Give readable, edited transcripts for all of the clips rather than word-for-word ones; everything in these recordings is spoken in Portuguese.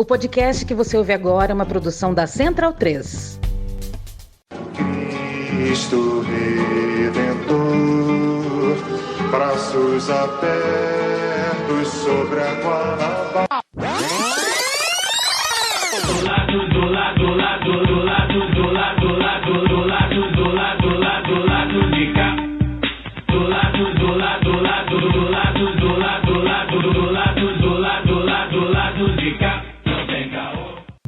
O podcast que você ouve agora é uma produção da Central 3. Cristo Redentor, braços abertos sobre a Guanabara.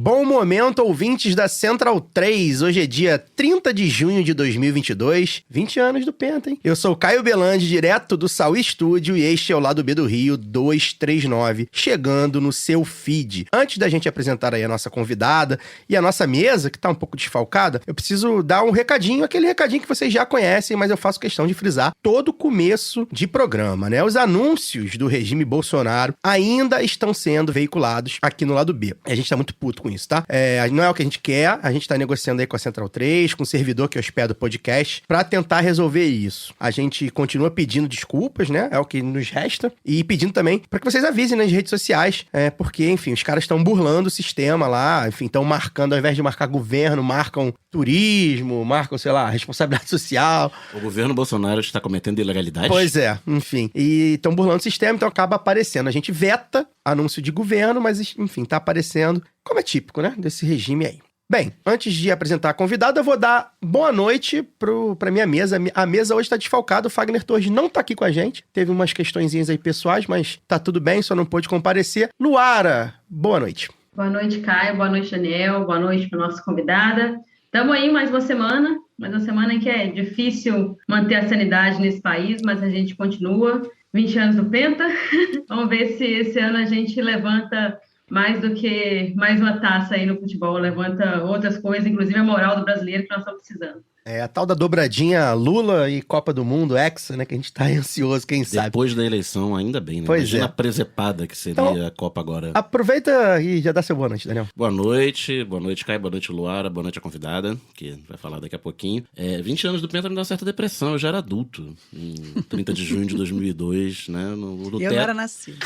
Bom momento, ouvintes da Central 3. Hoje é dia 30 de junho de 2022, 20 anos do Penta, hein? Eu sou o Caio Belandi, direto do Saúl Studio, e este é o Lado B do Rio 239, chegando no seu feed. Antes da gente apresentar aí a nossa convidada e a nossa mesa, que tá um pouco desfalcada, eu preciso dar um recadinho, aquele recadinho que vocês já conhecem, mas eu faço questão de frisar todo começo de programa, né? Os anúncios do regime Bolsonaro ainda estão sendo veiculados aqui no Lado B. A gente tá muito puto com isso, tá? Não é o que a gente quer, a gente tá negociando aí com a Central 3, com o servidor que hospeda o podcast, pra tentar resolver isso. A gente continua pedindo desculpas, né? É o que nos resta. E pedindo também pra que vocês avisem nas redes sociais, porque, enfim, os caras estão burlando o sistema lá, enfim, estão marcando, ao invés de marcar governo, marcam turismo, marcam, sei lá, responsabilidade social. O governo Bolsonaro está cometendo ilegalidade? Pois é, enfim. E estão burlando o sistema, então acaba aparecendo. A gente veta anúncio de governo, mas, enfim, tá aparecendo, como é típico, né, desse regime aí. Bem, antes de apresentar a convidada, eu vou dar boa noite pra minha mesa. A mesa hoje tá desfalcada, o Fagner Torres não tá aqui com a gente. Teve umas questõezinhas aí pessoais, mas tá tudo bem, só não pôde comparecer. Luara, boa noite. Boa noite, Caio. Boa noite, Daniel. Boa noite para nossa convidada. Estamos aí mais uma semana em que é difícil manter a sanidade nesse país, mas a gente continua. 20 anos do Penta. Vamos ver se esse ano a gente levanta mais do que mais uma taça aí no futebol, levanta outras coisas, inclusive a moral do brasileiro que nós estamos precisando. A tal da dobradinha Lula e Copa do Mundo, Hexa, né, que a gente tá ansioso, quem sabe. Depois da eleição, ainda bem, né? Pois Imagina é. a presepada que seria Então, a Copa agora. Aproveita e já dá seu boa noite, Daniel. Boa noite, Caio, boa noite, Luara, boa noite a convidada, que vai falar daqui a pouquinho. 20 anos do Penta me dá uma certa depressão, eu já era adulto, em 30 de junho de 2002, né? Eu não era nascido.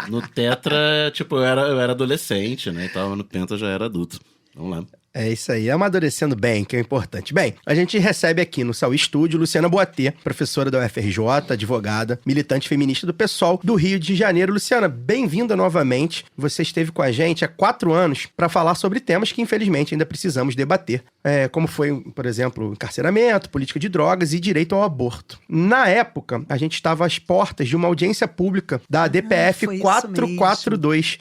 No Tetra, tipo, eu era adolescente, né? Tava no Penta, eu já era adulto. Vamos lá. É isso aí, amadurecendo bem, que é o importante. Bem, a gente recebe aqui no Saúl Studio Luciana Boatê, professora da UFRJ, advogada, militante feminista do PSOL do Rio de Janeiro. Luciana, bem-vinda novamente. Você esteve com a gente há 4 anos para falar sobre temas que, infelizmente, ainda precisamos debater, como foi, por exemplo, encarceramento, política de drogas e direito ao aborto. Na época, a gente estava às portas de uma audiência pública da DPF 442,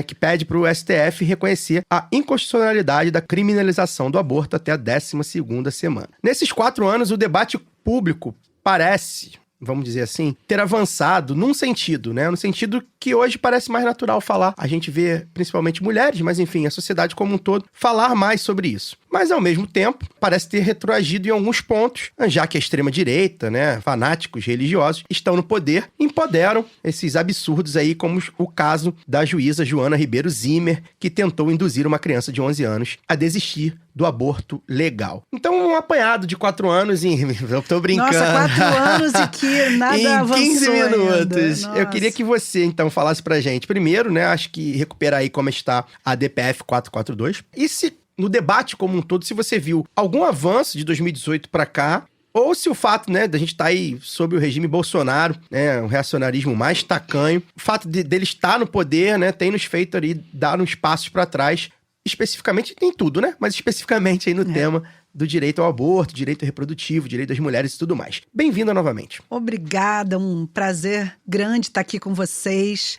que pede para o STF reconhecer a inconstitucionalidade da criminalização do aborto até a 12ª semana. Nesses 4 anos, o debate público parece, vamos dizer assim, ter avançado num sentido, né? No sentido que hoje parece mais natural falar. A gente vê, principalmente mulheres, mas enfim, a sociedade como um todo, falar mais sobre isso. Mas, ao mesmo tempo, parece ter retroagido em alguns pontos, já que a extrema-direita, né, fanáticos religiosos, estão no poder e empoderam esses absurdos aí, como o caso da juíza Joana Ribeiro Zimmer, que tentou induzir uma criança de 11 anos a desistir do aborto legal. Então, um apanhado de 4 anos em... Eu tô brincando. Nossa, 4 anos e que nada avançou em 15 minutos. Ainda. Eu queria que você, então, falasse pra gente. Primeiro, né, acho que recuperar aí como está a DPF 442. E se, no debate como um todo, se você viu algum avanço de 2018 pra cá, ou se o fato, né, da gente estar aí sob o regime Bolsonaro, né, um reacionarismo mais tacanho, o fato dele estar no poder, né, tem nos feito ali dar uns passos pra trás, especificamente, tem tudo, né? Mas especificamente aí no tema do direito ao aborto, direito reprodutivo, direito das mulheres e tudo mais. Bem-vinda novamente. Obrigada, um prazer grande estar aqui com vocês.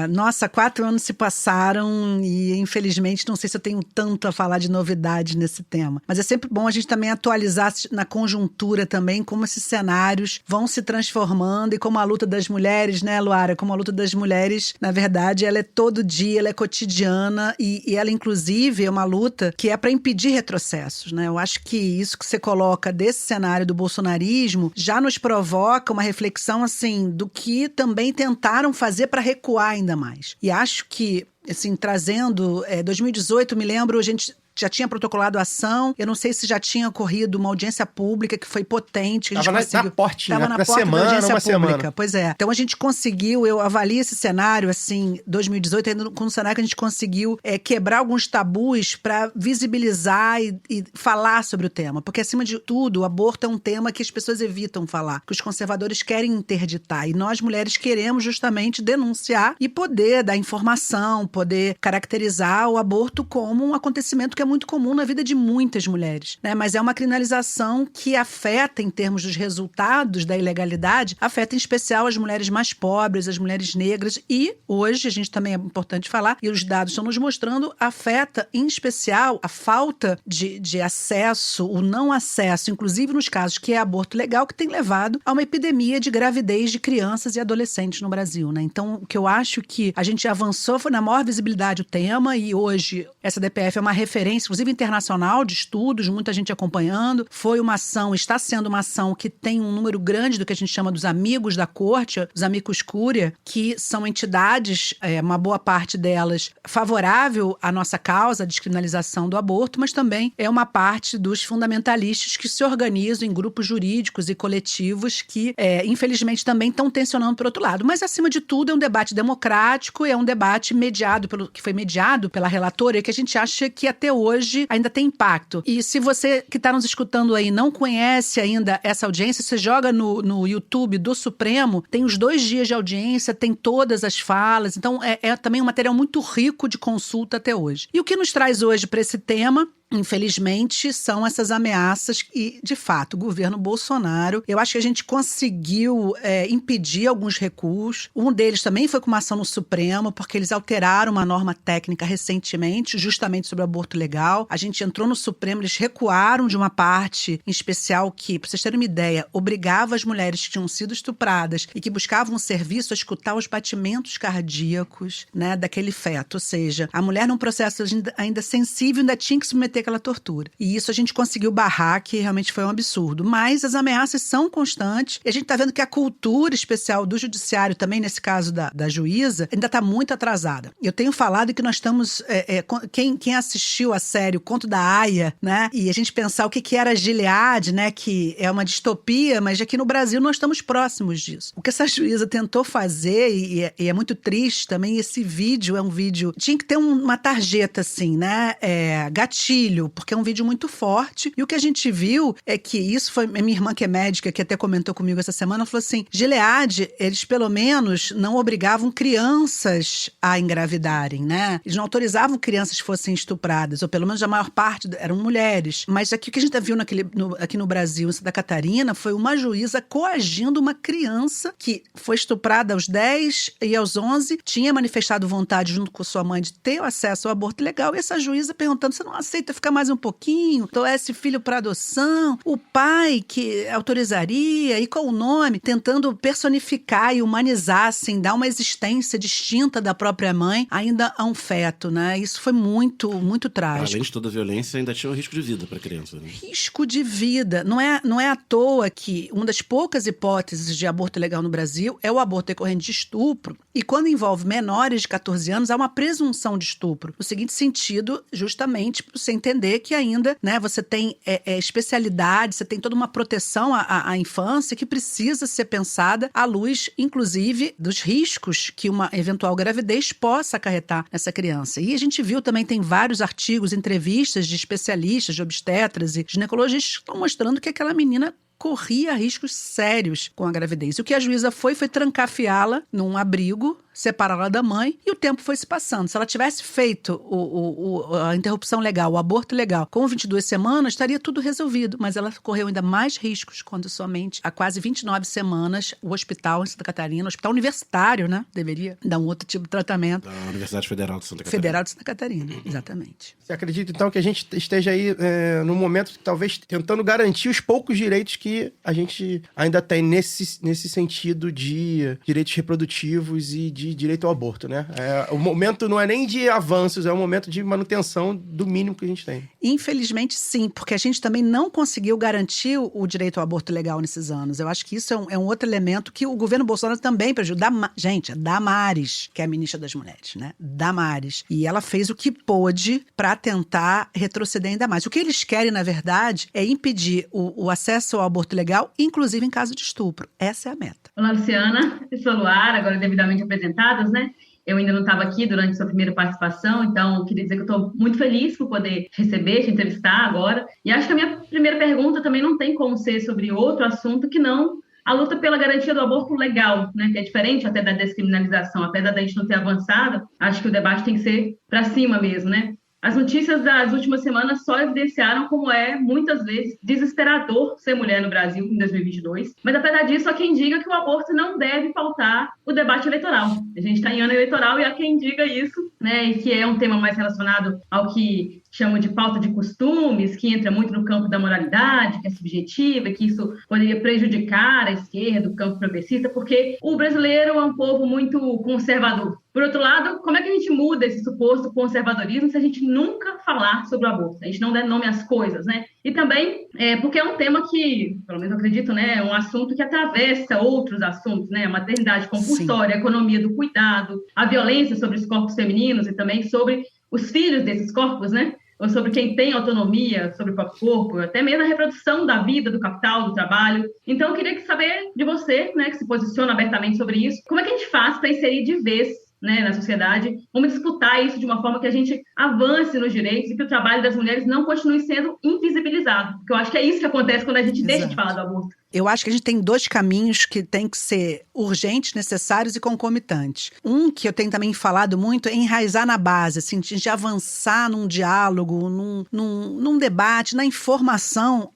Nossa, 4 anos se passaram e, infelizmente, não sei se eu tenho tanto a falar de novidades nesse tema. Mas é sempre bom a gente também atualizar na conjuntura também, como esses cenários vão se transformando e como a luta das mulheres, né, Luara? Como a luta das mulheres, na verdade, ela é todo dia, ela é cotidiana e ela, inclusive, é uma luta que é para impedir retrocessos, né? Eu acho que isso que você coloca desse cenário do bolsonarismo já nos provoca uma reflexão, assim, do que também tentaram fazer para recuar ainda mais. E acho que, assim, trazendo 2018, me lembro, a gente já tinha protocolado a ação, eu não sei se já tinha ocorrido uma audiência pública que foi potente. Que a gente conseguiu. Na portinha, Tava na pra porta semana, da audiência uma pública. semana. Pois é. Então a gente conseguiu, eu avalio esse cenário, assim, 2018, ainda com um cenário que a gente conseguiu quebrar alguns tabus para visibilizar e falar sobre o tema. Porque, acima de tudo, o aborto é um tema que as pessoas evitam falar, que os conservadores querem interditar. E nós, mulheres, queremos justamente denunciar e poder dar informação, poder caracterizar o aborto como um acontecimento que é muito comum na vida de muitas mulheres, né? Mas é uma criminalização que afeta, em termos dos resultados da ilegalidade, afeta em especial as mulheres mais pobres, as mulheres negras e, hoje, a gente também é importante falar, e os dados estão nos mostrando, afeta em especial a falta de acesso, o não acesso, inclusive nos casos que é aborto legal, que tem levado a uma epidemia de gravidez de crianças e adolescentes no Brasil, né? Então, o que eu acho que a gente avançou foi na maior visibilidade o tema e hoje essa DPF é uma referência, inclusive internacional, de estudos, muita gente acompanhando. Foi uma ação, está sendo uma ação que tem um número grande do que a gente chama dos amigos da corte, os amicus curia, que são entidades, uma boa parte delas favorável à nossa causa, a descriminalização do aborto, mas também é uma parte dos fundamentalistas que se organizam em grupos jurídicos e coletivos que, infelizmente, também estão tensionando por outro lado. Mas, acima de tudo, é um debate democrático, é um debate que foi mediado pela relatora e que a gente acha que até hoje ainda tem impacto. E se você que está nos escutando aí não conhece ainda essa audiência, você joga no YouTube do Supremo, tem os 2 dias de audiência, tem todas as falas, então é também um material muito rico de consulta até hoje. E o que nos traz hoje para esse tema, infelizmente, são essas ameaças e, de fato, o governo Bolsonaro, eu acho que a gente conseguiu impedir alguns recuos. Um deles também foi com uma ação no Supremo, porque eles alteraram uma norma técnica recentemente, justamente sobre o aborto legal. A gente entrou no Supremo, eles recuaram de uma parte em especial que, para vocês terem uma ideia, obrigava as mulheres que tinham sido estupradas e que buscavam um serviço a escutar os batimentos cardíacos, né, daquele feto. Ou seja, a mulher num processo ainda sensível ainda tinha que submeter aquela tortura. E isso a gente conseguiu barrar, que realmente foi um absurdo. Mas as ameaças são constantes e a gente está vendo que a cultura especial do judiciário, também nesse caso da juíza, ainda está muito atrasada. Eu tenho falado que nós estamos... quem assistiu a série O Conto da Aia, né? E a gente pensar o que era Gilead, né? Que é uma distopia, mas aqui no Brasil nós estamos próximos disso. O que essa juíza tentou fazer, e é muito triste também, esse vídeo é um vídeo... Tinha que ter uma tarjeta assim, né? Gatilho, porque é um vídeo muito forte. E o que a gente viu é que isso foi... Minha irmã, que é médica, que até comentou comigo essa semana, falou assim, Gilead, eles pelo menos não obrigavam crianças a engravidarem, né? Eles não autorizavam que crianças fossem estupradas, ou pelo menos a maior parte eram mulheres. Mas aqui o que a gente viu aqui no Brasil, em Santa Catarina, foi uma juíza coagindo uma criança que foi estuprada aos 10 e aos 11, tinha manifestado vontade junto com sua mãe de ter acesso ao aborto legal, e essa juíza perguntando, você não aceita ficar mais um pouquinho? Então, esse filho para adoção, o pai que autorizaria, e qual o nome? Tentando personificar e humanizar, assim, dar uma existência distinta da própria mãe ainda a um feto, né? Isso foi muito, muito trágico. Além de toda a violência, ainda tinha um risco de vida para a criança. Né? Risco de vida. Não é à toa que uma das poucas hipóteses de aborto legal no Brasil é o aborto decorrente de estupro, e quando envolve menores de 14 anos, há uma presunção de estupro. No seguinte sentido, justamente para você entender que ainda, né, você tem especialidade, você tem toda uma proteção à infância que precisa ser pensada à luz, inclusive, dos riscos que uma eventual gravidez possa acarretar nessa criança. E a gente viu também, tem vários artigos, entrevistas de especialistas, de obstetras e ginecologistas que estão mostrando que aquela menina corria riscos sérios com a gravidez. O que a juíza foi trancafiá-la num abrigo, separá-la da mãe, e o tempo foi se passando. Se ela tivesse feito a interrupção legal, o aborto legal, com 22 semanas, estaria tudo resolvido, mas ela correu ainda mais riscos quando somente há quase 29 semanas o hospital em Santa Catarina, o hospital universitário, né, deveria dar um outro tipo de tratamento. Da Universidade Federal de Santa Catarina. Federal de Santa Catarina, exatamente. Você acredita, então, que a gente esteja aí num momento, talvez, tentando garantir os poucos direitos que a gente ainda tem nesse sentido de direitos reprodutivos e de de direito ao aborto, né? O momento não é nem de avanços, é um momento de manutenção do mínimo que a gente tem. Infelizmente, sim, porque a gente também não conseguiu garantir o direito ao aborto legal nesses anos. Eu acho que isso é um outro elemento que o governo Bolsonaro também prejudicou. Gente, a Damares, que é a ministra das Mulheres, né? Damares. E ela fez o que pôde para tentar retroceder ainda mais. O que eles querem, na verdade, é impedir o acesso ao aborto legal, inclusive em caso de estupro. Essa é a meta. Olá, Luciana. Eu sou a Luara, agora devidamente apresentadas, né? Eu ainda não estava aqui durante sua primeira participação, então queria dizer que eu estou muito feliz por poder receber, te entrevistar agora. E acho que a minha primeira pergunta também não tem como ser sobre outro assunto que não a luta pela garantia do aborto legal, né? Que é diferente até da descriminalização, apesar da gente não ter avançado, acho que o debate tem que ser para cima mesmo, né? As notícias das últimas semanas só evidenciaram como é, muitas vezes, desesperador ser mulher no Brasil em 2022. Mas, apesar disso, há quem diga que o aborto não deve faltar o debate eleitoral. A gente está em ano eleitoral e há quem diga isso, né? E que é um tema mais relacionado ao que chamam de pauta de costumes, que entra muito no campo da moralidade, que é subjetiva, e que isso poderia prejudicar a esquerda, o campo progressista, porque o brasileiro é um povo muito conservador. Por outro lado, como é que a gente muda esse suposto conservadorismo se a gente nunca falar sobre o aborto, se a gente não der nome às coisas, né? E também porque é um tema que, pelo menos eu acredito, né, é um assunto que atravessa outros assuntos, né? A maternidade compulsória, a economia do cuidado, a violência sobre os corpos femininos e também sobre os filhos desses corpos, né? Ou sobre quem tem autonomia sobre o próprio corpo, até mesmo a reprodução da vida, do capital, do trabalho. Então, eu queria saber de você, né, que se posiciona abertamente sobre isso, como é que a gente faz para inserir de vez, né, na sociedade, como disputar isso de uma forma que a gente avance nos direitos e que o trabalho das mulheres não continue sendo invisibilizado. Porque eu acho que é isso que acontece quando a gente deixa de falar do aborto. Eu acho que a gente tem dois caminhos que tem que ser urgentes, necessários e concomitantes. Um que eu tenho também falado muito é enraizar na base, assim, de avançar num diálogo, num debate, na informação,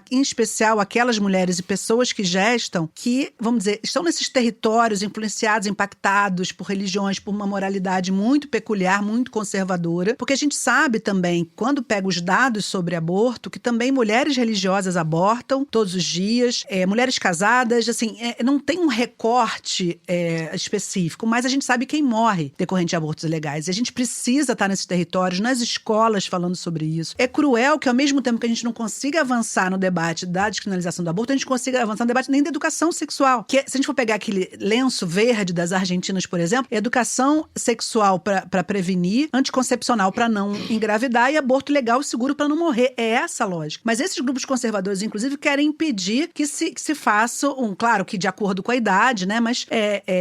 em especial aquelas mulheres e pessoas que gestam, que, vamos dizer, estão nesses territórios influenciados, impactados por religiões, por uma moralidade muito peculiar, muito conservadora, porque a gente sabe também, quando pega os dados sobre aborto, que também mulheres religiosas abortam todos os dias, mulheres casadas, assim, não tem um recorte específico, mas a gente sabe quem morre decorrente de abortos ilegais. E a gente precisa estar nesses territórios, nas escolas falando sobre isso. É cruel que ao mesmo tempo que a gente não consiga avançar no debate da descriminalização do aborto, a gente consiga avançar no debate nem da educação sexual. Que, se a gente for pegar aquele lenço verde das Argentinas, por exemplo, educação sexual para prevenir, anticoncepcional para não engravidar e aborto legal e seguro para não morrer. É essa a lógica. Mas esses grupos conservadores, inclusive, querem impedir que se faça, claro que de acordo com a idade, né, mas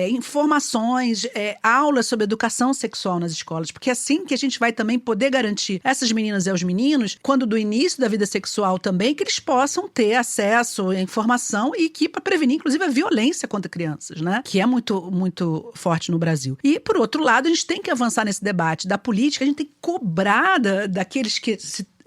informações, aulas sobre educação sexual nas escolas, porque é assim que a gente vai também poder garantir essas meninas e aos meninos, quando do início da vida sexual também, que eles possam ter acesso à informação e que para prevenir, inclusive, a violência contra crianças, né, que é muito, muito forte no Brasil. E, por outro lado, a gente tem que avançar nesse debate da política, a gente tem que cobrar daqueles que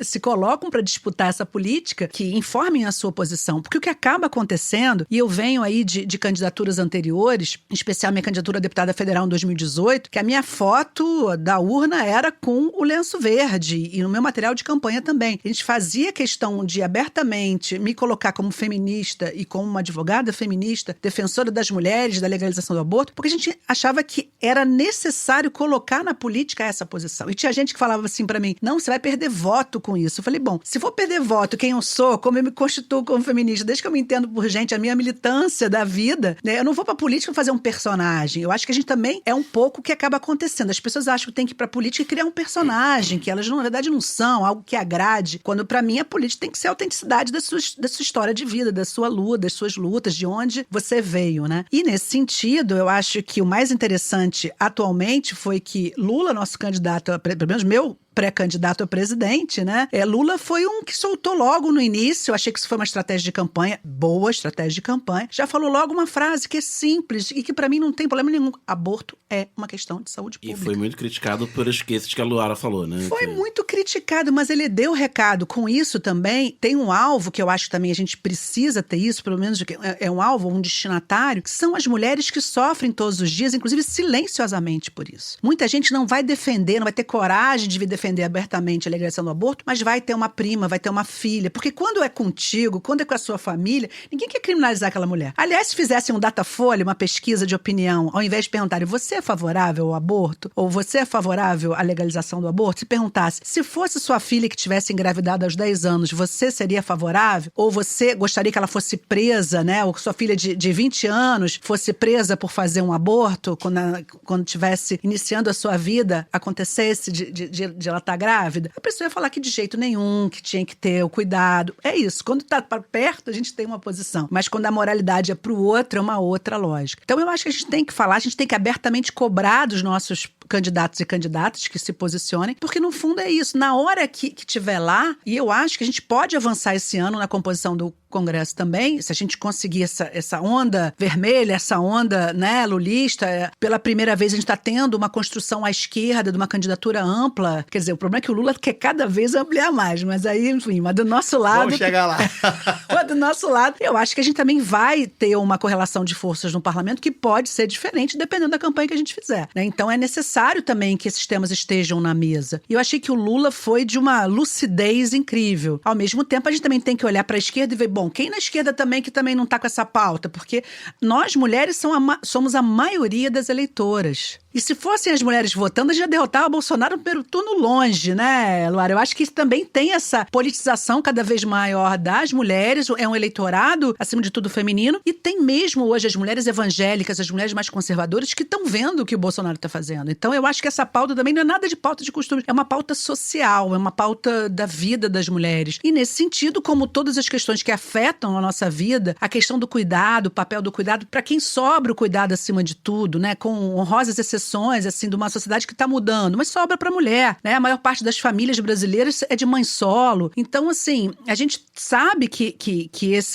se colocam para disputar essa política, que informem a sua posição. Porque o que acaba acontecendo, e eu venho aí de candidaturas anteriores, em especial minha candidatura a deputada federal em 2018, que a minha foto da urna era com o lenço verde e no meu material de campanha também. A gente fazia questão de abertamente me colocar como feminista e como uma advogada feminista, defensora das mulheres, da legalização do aborto, porque a gente achava que era necessário colocar na política essa posição. E tinha gente que falava assim para mim, não, você vai perder voto com isso. Eu falei, bom, se for perder voto, quem eu sou, como eu me constituo como feminista, desde que eu me entendo por gente, a minha militância da vida, né, eu não vou pra política fazer um personagem. Eu acho que a gente também é um pouco o que acaba acontecendo. As pessoas acham que tem que ir pra política e criar um personagem, que elas, na verdade, não são, algo que agrade, quando pra mim a política tem que ser a autenticidade da sua história de vida, da sua luta, das suas lutas, de onde você veio, né? E nesse sentido, eu acho que o mais interessante atualmente foi que Lula, nosso candidato, pelo menos meu pré-candidato a presidente, né? Lula foi um que soltou logo no início, eu achei que isso foi uma estratégia de campanha, boa estratégia de campanha, já falou logo uma frase que é simples e que pra mim não tem problema nenhum. Aborto é uma questão de saúde pública. E foi muito criticado por esqueces que a Luara falou, né? Foi muito criticado, mas ele deu o recado. Com isso também, tem um alvo que eu acho que também a gente precisa ter isso, pelo menos é um alvo, um destinatário, que são as mulheres que sofrem todos os dias, inclusive silenciosamente por isso. Muita gente não vai defender, não vai ter coragem de vir defender defender abertamente a legalização do aborto, mas vai ter uma prima, vai ter uma filha. Porque quando é contigo, quando é com a sua família, ninguém quer criminalizar aquela mulher. Aliás, se fizessem um Datafolha, uma pesquisa de opinião, ao invés de perguntarem, você é favorável ao aborto? Ou você é favorável à legalização do aborto? Se perguntasse, se fosse sua filha que tivesse engravidado aos 10 anos, você seria favorável? Ou você gostaria que ela fosse presa, né? Ou que sua filha de 20 anos fosse presa por fazer um aborto quando estivesse iniciando a sua vida, acontecesse de ela estar grávida? A pessoa ia falar que de jeito nenhum, que tinha que ter o cuidado. É isso. Quando tá perto, a gente tem uma posição. Mas quando a moralidade é pro outro, é uma outra lógica. Então eu acho que a gente tem que falar, a gente tem que abertamente cobrar dos nossos candidatos e candidatas que se posicionem, porque no fundo é isso. Na hora que tiver lá, e eu acho que a gente pode avançar esse ano na composição do Congresso também, se a gente conseguir essa onda vermelha, essa onda, né, lulista, pela primeira vez a gente está tendo uma construção à esquerda de uma candidatura ampla. Quer dizer, o problema é que o Lula quer cada vez ampliar mais, mas aí, enfim, mas do nosso lado... Vamos chegar lá. Mas do nosso lado, eu acho que a gente também vai ter uma correlação de forças no parlamento que pode ser diferente dependendo da campanha que a gente fizer, né? Então é necessário também que esses temas estejam na mesa. E eu achei que o Lula foi de uma lucidez incrível. Ao mesmo tempo, a gente também tem que olhar para a esquerda e ver, bom, quem na esquerda também que também não está com essa pauta? Porque nós, mulheres, somos a maioria das eleitoras. E se fossem as mulheres votando, a gente ia derrotar o Bolsonaro no primeiro turno longe, né, Luara? Eu acho que também tem essa politização cada vez maior das mulheres, é um eleitorado, acima de tudo, feminino, e tem mesmo hoje as mulheres evangélicas, as mulheres mais conservadoras, que estão vendo o que o Bolsonaro está fazendo. Então, eu acho que essa pauta também não é nada de pauta de costume, é uma pauta social, é uma pauta da vida das mulheres. E nesse sentido, como todas as questões que afetam a nossa vida, a questão do cuidado, o papel do cuidado, para quem sobra o cuidado acima de tudo, né, com honrosas exceções, assim, de uma sociedade que está mudando, mas sobra para a mulher, né? A maior parte das famílias brasileiras é de mãe solo. Então, assim, a gente sabe que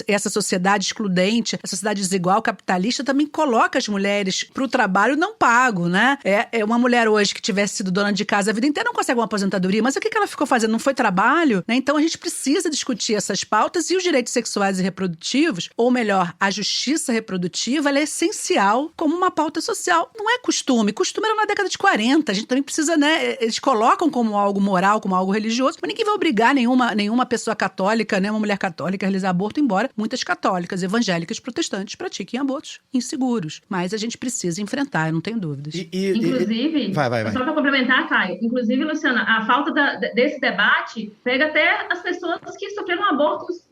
essa sociedade excludente, essa sociedade desigual, capitalista, também coloca as mulheres para o trabalho não pago, né? É uma mulher hoje que tivesse sido dona de casa a vida inteira, não consegue uma aposentadoria, mas o que ela ficou fazendo? Não foi trabalho? Né? Então, a gente precisa discutir essas pautas e os direitos sexuais e reprodutivos, ou melhor, a justiça reprodutiva, ela é essencial como uma pauta social. Não é costume. Costume era na década de 40. A gente também precisa, né? Eles colocam como algo moral, como algo religioso, mas ninguém vai obrigar nenhuma pessoa católica, né? Uma mulher católica a realizar aborto, embora muitas católicas, evangélicas, protestantes pratiquem abortos inseguros. Mas a gente precisa enfrentar, eu não tenho dúvidas. Inclusive, vai. só para complementar, Caio, inclusive, Luciana, a falta desse debate pega até as pessoas que sofreram abortos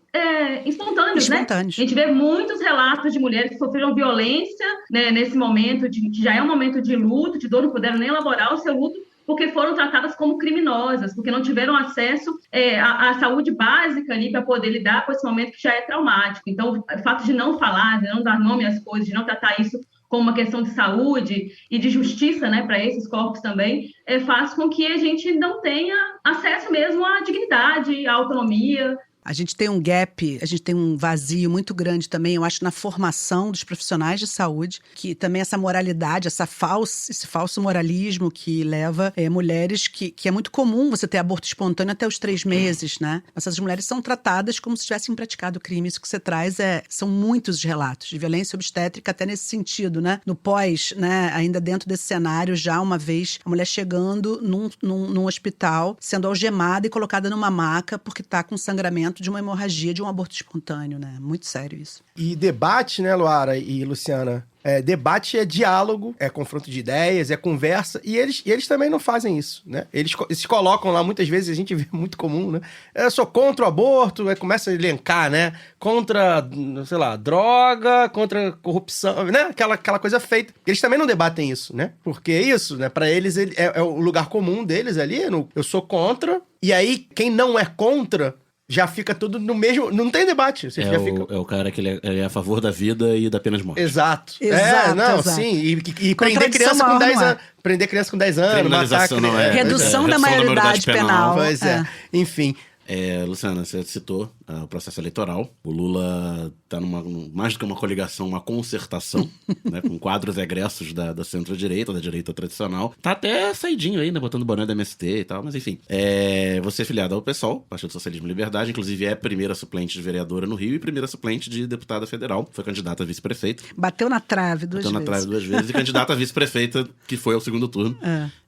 espontâneos, né? A gente vê muitos relatos de mulheres que sofreram violência, né, nesse momento, que já é um momento de luto, de dor, não puderam nem elaborar o seu luto, porque foram tratadas como criminosas, porque não tiveram acesso à saúde básica ali para poder lidar com esse momento que já é traumático. Então, o fato de não falar, de não dar nome às coisas, de não tratar isso como uma questão de saúde e de justiça, né, para esses corpos também, faz com que a gente não tenha acesso mesmo à dignidade, à autonomia. A gente tem um gap, a gente tem um vazio muito grande também, eu acho, na formação dos profissionais de saúde, que também essa moralidade, esse falso moralismo que leva mulheres que é muito comum você ter aborto espontâneo até os 3 meses, né? Essas mulheres são tratadas como se tivessem praticado crime. Isso que você traz são muitos os relatos de violência obstétrica até nesse sentido, né? No pós, né? Ainda dentro desse cenário, já uma vez a mulher chegando num hospital, sendo algemada e colocada numa maca porque está com sangramento de uma hemorragia de um aborto espontâneo, né? Muito sério isso. E debate, né, Luara e Luciana? Debate é diálogo, é confronto de ideias, é conversa, e eles também não fazem isso, né? Eles se colocam lá, muitas vezes, a gente vê muito comum, né? Eu sou contra o aborto, aí começa a elencar, né? Contra, sei lá, droga, contra corrupção, né? Aquela coisa feita. Eles também não debatem isso, né? Porque isso, né? Pra eles, é o lugar comum deles ali, eu sou contra, e aí quem não é contra já fica tudo no mesmo... Não tem debate. Você já fica... É o cara que ele é a favor da vida e da pena de morte. Exato. Exato. Sim. E prender criança com 10 anos. Prender criança com 10 anos, matar... Redução da maioridade penal. Pois é. Enfim... Luciana, você citou o processo eleitoral. O Lula está mais do que uma coligação, uma concertação, né, com quadros egressos da centro-direita, da direita tradicional. Tá até saidinho aí, né, botando boné da MST e tal, mas enfim. Você é filiado ao PSOL, Partido Socialismo e Liberdade, inclusive é primeira suplente de vereadora no Rio e primeira suplente de deputada federal. Foi candidata a vice-prefeita. Bateu na trave duas vezes. E candidata a vice-prefeita, que foi ao segundo turno,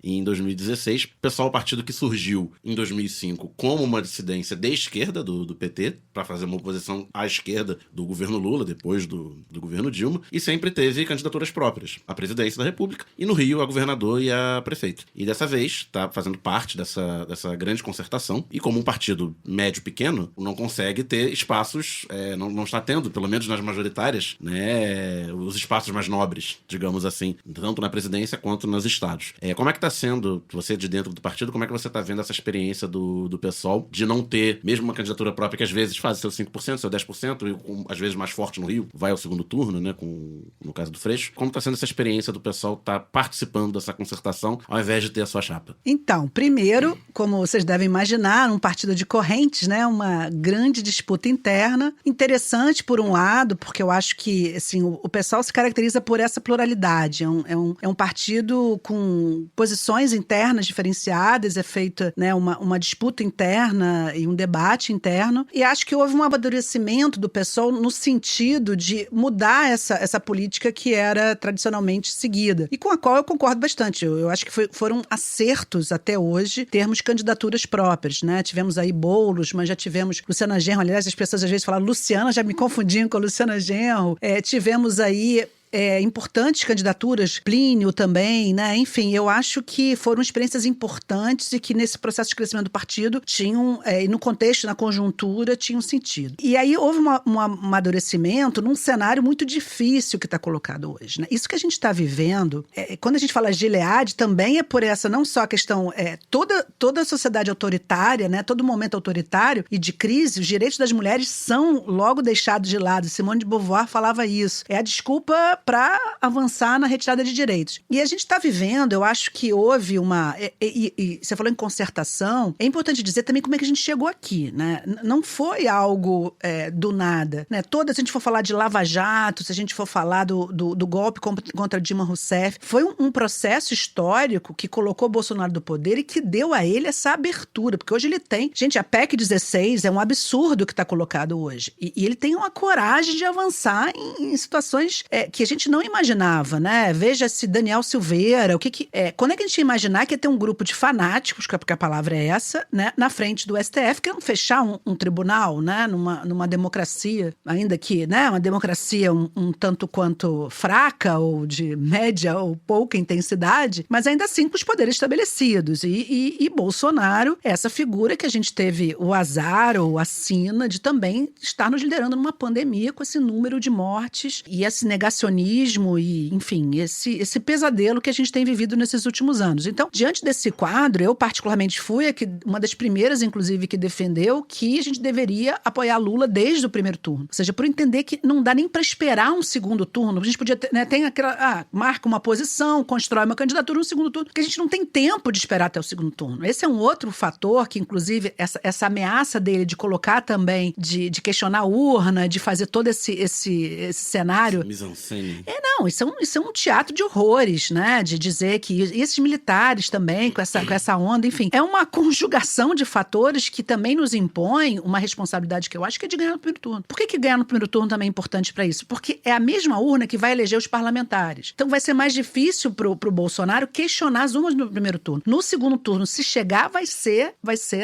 em 2016. O PSOL é um partido que surgiu em 2005 como uma dissidência de esquerda do PT, para fazer uma oposição à esquerda do governo Lula, depois do governo Dilma, e sempre teve candidaturas próprias à presidência da República, e no Rio a governador e a prefeito. E dessa vez está fazendo parte dessa grande concertação, e como um partido médio pequeno, não consegue ter espaços, não está tendo, pelo menos nas majoritárias, né, os espaços mais nobres, digamos assim, tanto na presidência quanto nos estados. Como é que está sendo, você de dentro do partido, como é que você está vendo essa experiência do PSOL de não ter, mesmo uma candidatura própria que às vezes faz seu 5%, seu 10%, e às vezes mais forte no Rio, vai ao segundo turno, né, no caso do Freixo. Como está sendo essa experiência do PSOL estar participando dessa concertação ao invés de ter a sua chapa? Então, primeiro, como vocês devem imaginar, um partido de correntes, né, uma grande disputa interna, interessante por um lado, porque eu acho que assim, o PSOL se caracteriza por essa pluralidade, é um partido com posições internas diferenciadas, é feita, né, uma disputa interna e um debate interno, e acho que houve um amadurecimento do PSOL no sentido de mudar essa política que era tradicionalmente seguida, e com a qual eu concordo bastante. Eu acho que foram acertos até hoje termos candidaturas próprias, né? Tivemos aí Boulos, mas já tivemos Luciana Genro, aliás, as pessoas às vezes falam Luciana, já me confundiam com a Luciana Genro. Tivemos aí importantes candidaturas, Plínio também, né? Enfim, eu acho que foram experiências importantes e que nesse processo de crescimento do partido tinham, e no contexto, na conjuntura, tinham sentido. E aí houve um amadurecimento num cenário muito difícil que está colocado hoje, né? Isso que a gente está vivendo, quando a gente fala Gilead, também é por essa, não só a questão, toda a sociedade autoritária, né? Todo momento autoritário e de crise, os direitos das mulheres são logo deixados de lado. Simone de Beauvoir falava isso. É a desculpa para avançar na retirada de direitos. E a gente está vivendo, eu acho que houve e você falou em concertação, é importante dizer também como é que a gente chegou aqui, né? Não foi algo do nada, né? Se a gente for falar de Lava Jato, se a gente for falar do golpe contra Dilma Rousseff, foi um processo histórico que colocou Bolsonaro do poder e que deu a ele essa abertura, porque hoje ele tem... Gente, a PEC 16 é um absurdo que está colocado hoje. E ele tem uma coragem de avançar em situações que a gente não imaginava, né? Veja-se Daniel Silveira, quando é que a gente ia imaginar que ia ter um grupo de fanáticos, porque a palavra é essa, né? Na frente do STF, querendo fechar um tribunal, né? Numa democracia, ainda que, né? Uma democracia um tanto quanto fraca, ou de média ou pouca intensidade, mas ainda assim com os poderes estabelecidos. E Bolsonaro, essa figura que a gente teve o azar ou a sina de também estar nos liderando numa pandemia com esse número de mortes e esse negacionismo e, enfim, esse pesadelo que a gente tem vivido nesses últimos anos. Então, diante desse quadro, eu particularmente fui uma das primeiras, inclusive, que defendeu que a gente deveria apoiar Lula desde o primeiro turno. Ou seja, por entender que não dá nem para esperar um segundo turno. A gente podia ter, né, tem aquela, marca uma posição, constrói uma candidatura no segundo turno, porque a gente não tem tempo de esperar até o segundo turno. Esse é um outro fator que, inclusive, essa ameaça dele de colocar também, de questionar a urna, de fazer todo esse cenário... Mise-en-scène. Isso é um teatro de horrores, né? De dizer que esses militares também, com essa onda, enfim, é uma conjugação de fatores que também nos impõe uma responsabilidade que eu acho que é de ganhar no primeiro turno. Por que ganhar no primeiro turno também é importante para isso? Porque é a mesma urna que vai eleger os parlamentares. Então vai ser mais difícil pro Bolsonaro questionar as urnas no primeiro turno. No segundo turno, se chegar, vai ser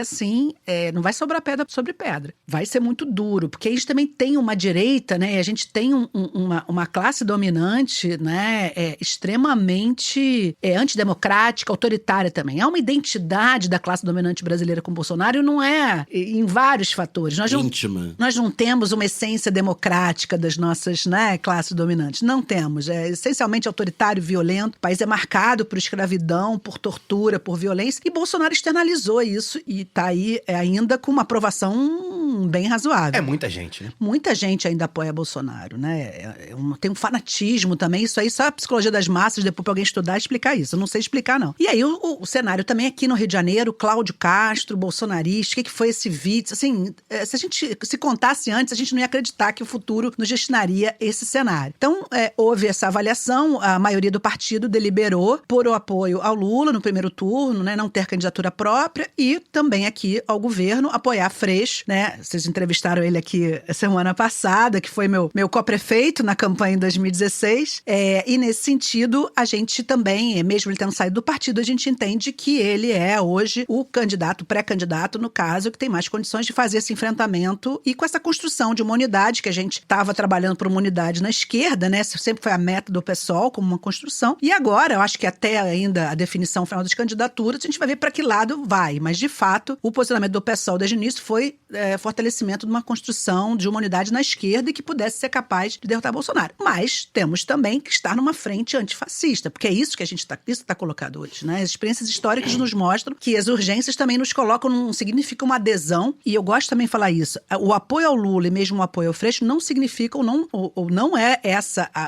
assim, não vai sobrar pedra sobre pedra. Vai ser muito duro, porque a gente também tem uma direita, né? E a gente tem uma classe dominante, né, extremamente antidemocrática, autoritária também. Há uma identidade da classe dominante brasileira com Bolsonaro e não é em vários fatores. Nós não temos uma essência democrática das nossas, né, classes dominantes. Não temos. É essencialmente autoritário, violento. O país é marcado por escravidão, por tortura, por violência. E Bolsonaro externalizou isso e está aí ainda com uma aprovação bem razoável. É muita gente, né? Muita gente ainda apoia Bolsonaro, né? Tem um fanatismo também, isso aí só a psicologia das massas, depois pra alguém estudar e explicar isso. Eu não sei explicar, não. E aí o cenário também aqui no Rio de Janeiro, Cláudio Castro, bolsonarista, o que foi esse vídeo? Assim, se a gente se contasse antes, a gente não ia acreditar que o futuro nos destinaria esse cenário. Então, houve essa avaliação, a maioria do partido deliberou por o apoio ao Lula no primeiro turno, né? Não ter candidatura própria e também aqui ao governo apoiar Freixo, né? Vocês entrevistaram ele aqui semana passada, que foi meu co-prefeito na campanha em 2016, e nesse sentido, a gente também, mesmo ele tendo saído do partido, a gente entende que ele é hoje o candidato, pré-candidato, no caso, que tem mais condições de fazer esse enfrentamento e com essa construção de uma unidade, que a gente estava trabalhando por uma unidade na esquerda, né? Sempre foi a meta do PSOL como uma construção. E agora, eu acho que até ainda a definição final das candidaturas, a gente vai ver para que lado vai. Mas, de fato, o posicionamento do PSOL desde o início foi fortalecimento de uma construção de uma unidade na esquerda e que pudesse ser capaz de derrotar Bolsonaro. Mas temos também que estar numa frente antifascista, porque é isso que a gente está colocado hoje, né? As experiências históricas nos mostram que as urgências também nos colocam, não significa uma adesão, e eu gosto também de falar isso, o apoio ao Lula e mesmo o apoio ao Freixo não significa ou não é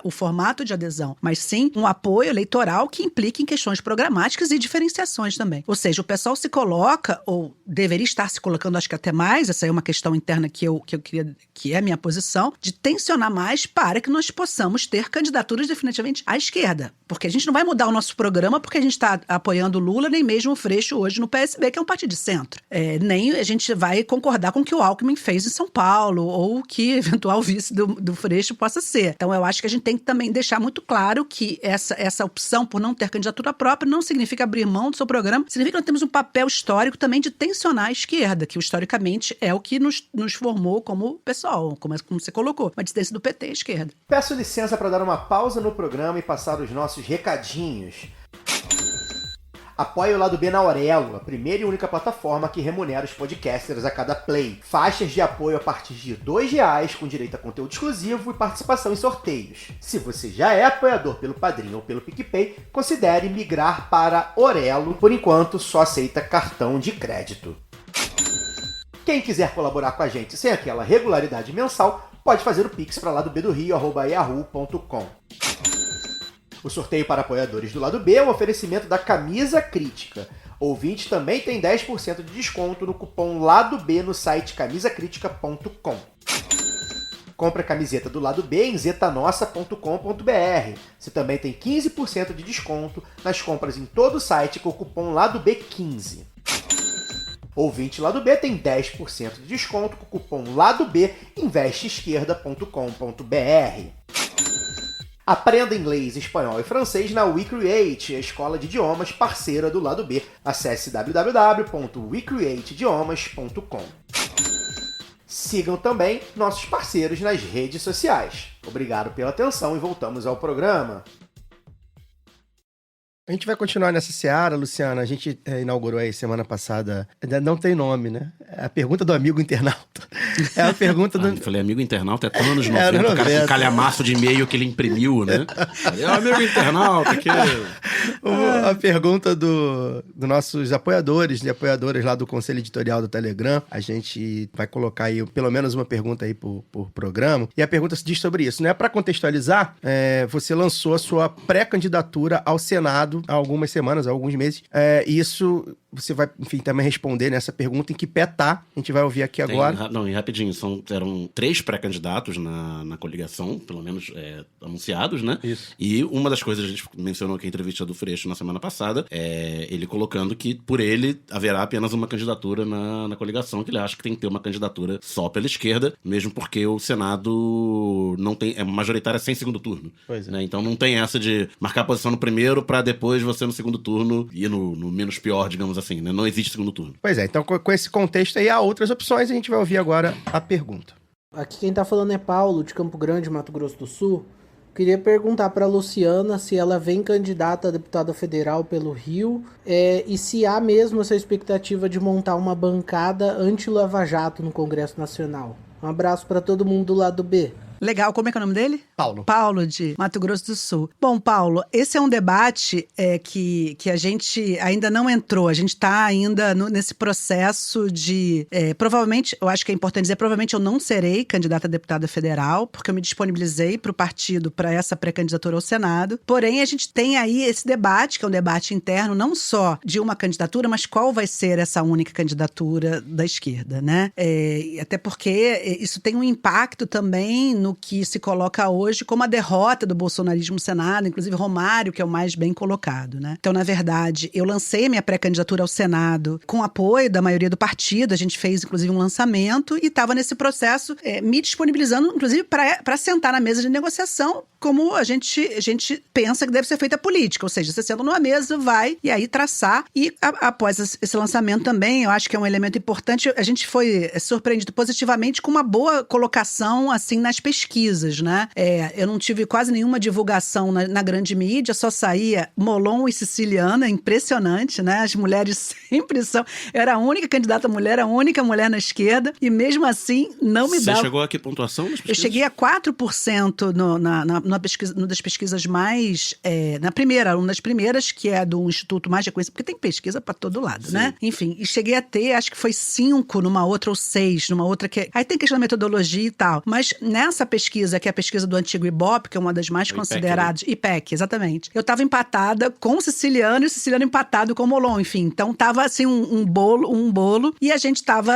o formato de adesão, mas sim um apoio eleitoral que implica em questões programáticas e diferenciações também. Ou seja, o pessoal se coloca, ou deveria estar se colocando, acho que até mais, essa é uma questão interna que eu queria, que é a minha posição, de tensionar mais para que nós possamos ter candidaturas definitivamente à esquerda. Porque a gente não vai mudar o nosso programa porque a gente está apoiando o Lula, nem mesmo o Freixo hoje no PSB, que é um partido de centro. Nem a gente vai concordar com o que o Alckmin fez em São Paulo, ou que eventual vice do Freixo possa ser. Então eu acho que a gente tem que também deixar muito claro que essa opção por não ter candidatura própria não significa abrir mão do seu programa, significa que nós temos um papel histórico também de tensionar a esquerda, que historicamente é o que nos formou como pessoal, como você colocou, uma dissidência do PT à esquerda. Peço licença para dar uma pausa no programa e passar os nossos recadinhos. Apoie o Lado B na Aurelo, a primeira e única plataforma que remunera os podcasters a cada play. Faixas de apoio a partir de R$2, com direito a conteúdo exclusivo e participação em sorteios. Se você já é apoiador pelo Padrim ou pelo PicPay, considere migrar para Aurelo. Por enquanto, só aceita cartão de crédito. Quem quiser colaborar com a gente sem aquela regularidade mensal, pode fazer o pix para ladobdorio@yahoo.com. O sorteio para apoiadores do Lado B é um oferecimento da Camisa Crítica. Ouvinte também tem 10% de desconto no cupom Lado B no site camisacritica.com. Compre a camiseta do Lado B em zetanossa.com.br. Você também tem 15% de desconto nas compras em todo o site com o cupom Lado B15. Ouvinte Lado B tem 10% de desconto com o cupom Lado B em investeesquerda.com.br. Aprenda inglês, espanhol e francês na WeCreate, a escola de idiomas parceira do Lado B. Acesse www.wecreateidiomas.com. Sigam também nossos parceiros nas redes sociais. Obrigado pela atenção e voltamos ao programa. A gente vai continuar nessa seara, Luciana. A gente inaugurou aí semana passada. Não tem nome, né? É a pergunta do amigo internauta. É a pergunta do... Eu falei amigo internauta, é tão anos 90, o cara com calhamaço de e-mail que ele imprimiu, né? É o amigo internauta que... A pergunta dos nossos apoiadores e apoiadoras lá do Conselho Editorial do Telegram. A gente vai colocar aí pelo menos uma pergunta aí por programa. E a pergunta se diz sobre isso, né? Para contextualizar, você lançou a sua pré-candidatura ao Senado há algumas semanas, há alguns meses. Isso você vai, enfim, também responder nessa pergunta em que pé tá. A gente vai ouvir aqui agora. Não, e rapidinho, eram 3 pré-candidatos na coligação, pelo menos anunciados, né? Isso. E uma das coisas, a gente mencionou aqui a entrevista do Freixo na semana passada, ele colocando que por ele haverá apenas uma candidatura na coligação, que ele acha que tem que ter uma candidatura só pela esquerda, mesmo porque o Senado não tem, é majoritária sem segundo turno. Pois é. Né? Então não tem essa de marcar a posição no primeiro pra depois você no segundo turno ir no menos pior, digamos assim, né? Não existe segundo turno. Pois é, então com esse contexto aí há outras opções, a gente vai ouvir agora a pergunta. Aqui quem tá falando é Paulo, de Campo Grande, Mato Grosso do Sul. Queria perguntar para a Luciana se ela vem candidata a deputada federal pelo Rio e se há mesmo essa expectativa de montar uma bancada anti-Lava Jato no Congresso Nacional. Um abraço para todo mundo do Lado B. Legal, como é que é o nome dele? Paulo. Paulo, de Mato Grosso do Sul. Bom, Paulo, esse é um debate que a gente ainda não entrou. A gente está ainda nesse processo de... provavelmente, eu acho que é importante dizer, provavelmente eu não serei candidata a deputada federal, porque eu me disponibilizei para o partido para essa pré-candidatura ao Senado. Porém, a gente tem aí esse debate, que é um debate interno, não só de uma candidatura, mas qual vai ser essa única candidatura da esquerda, né? Até porque isso tem um impacto também no que se coloca hoje como a derrota do bolsonarismo no Senado, inclusive Romário, que é o mais bem colocado, né? Então, na verdade, eu lancei minha pré-candidatura ao Senado com apoio da maioria do partido, a gente fez, inclusive, um lançamento e estava nesse processo me disponibilizando, inclusive, para sentar na mesa de negociação, como a gente pensa que deve ser feita a política, ou seja, você senta numa mesa, vai e aí traçar. E após esse lançamento também, eu acho que é um elemento importante, a gente foi surpreendido positivamente com uma boa colocação, assim, nas pesquisas, né? Eu não tive quase nenhuma divulgação na grande mídia, só saía Molon e Siciliana, impressionante, né? As mulheres sempre são... Eu era a única candidata mulher, a única mulher na esquerda, e mesmo assim não me dava... Você chegou a que pontuação nas pesquisas? Eu cheguei a 4% numa das pesquisas mais... uma das primeiras, que é do Instituto mais reconhecido, porque tem pesquisa para todo lado, Sim. né? Enfim, e cheguei a ter, acho que foi 5 numa outra ou 6, numa outra que... Aí tem questão da metodologia e tal. Mas nessa pesquisa, que é a pesquisa do antigo Ibope, que é uma das mais consideradas... IPEC, exatamente. Eu estava empatada com o Siciliano e o Siciliano empatado com o Molon, enfim. Então tava assim um bolo e a gente tava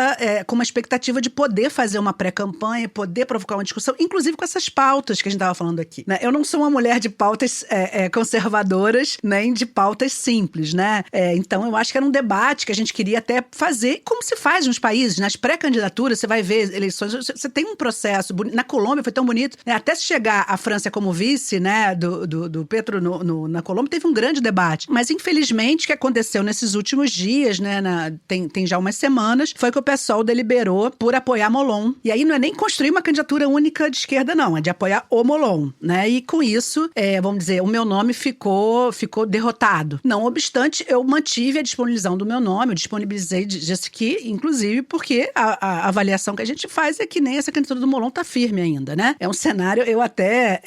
com uma expectativa de poder fazer uma pré-campanha, poder provocar uma discussão, inclusive com essas pautas que a gente tava falando aqui, né? Eu não sou uma mulher de pautas conservadoras, nem de pautas simples, né? Então eu acho que era um debate que a gente queria até fazer, como se faz nos países, nas pré-candidaturas, você vai ver eleições, você tem um processo, na Colômbia foi tão bonito, né? Até se chegar a França como vice, né, do Petro na Colômbia, teve um grande debate. Mas, infelizmente, o que aconteceu nesses últimos dias, né, tem já umas semanas, foi que o PSOL deliberou por apoiar Molon. E aí não é nem construir uma candidatura única de esquerda, não, é de apoiar o Molon, né? E com isso, vamos dizer, o meu nome ficou derrotado. Não obstante, eu mantive a disponibilização do meu nome, eu disponibilizei disse que, inclusive, porque a avaliação que a gente faz é que nem essa candidatura do Molon tá firme ainda, né? É um cenário, eu até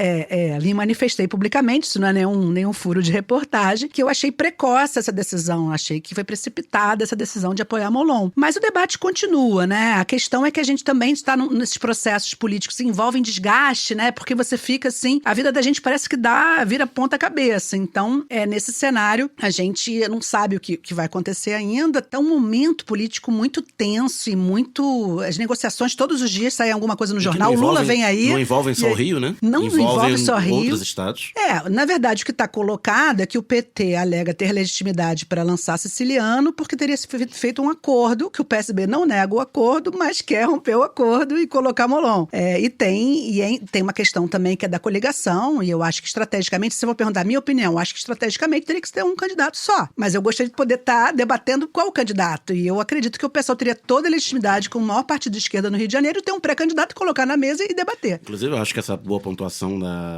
ali manifestei publicamente, isso não é nenhum furo de reportagem, que eu achei precoce essa decisão, achei que foi precipitada essa decisão de apoiar Molon. Mas o debate continua, né? A questão é que a gente também está nesses processos políticos que envolvem desgaste, né? Porque você fica assim, a vida da gente parece que vira ponta cabeça. Então, nesse cenário, a gente não sabe o que vai acontecer ainda. Está um momento político muito tenso e muito... As negociações, todos os dias sai alguma coisa no jornal. O Lula vem aí... Não envolvem só o Rio, né? Não envolve só o Rio. Outros estados. Na verdade, o que está colocado é que o PT alega ter legitimidade para lançar Siciliano porque teria feito um acordo, que o PSB não nega o acordo, mas quer romper o acordo e colocar Molon. E tem uma questão também que é da coligação, e eu acho que estrategicamente, se eu vou perguntar a minha opinião, eu acho que estrategicamente teria que ter um candidato só. Mas eu gostaria de poder estar debatendo qual candidato. E eu acredito que o pessoal teria toda a legitimidade com o maior partido de esquerda no Rio de Janeiro ter um pré-candidato, colocar na mesa e debater. Inclusive, eu acho que essa boa pontuação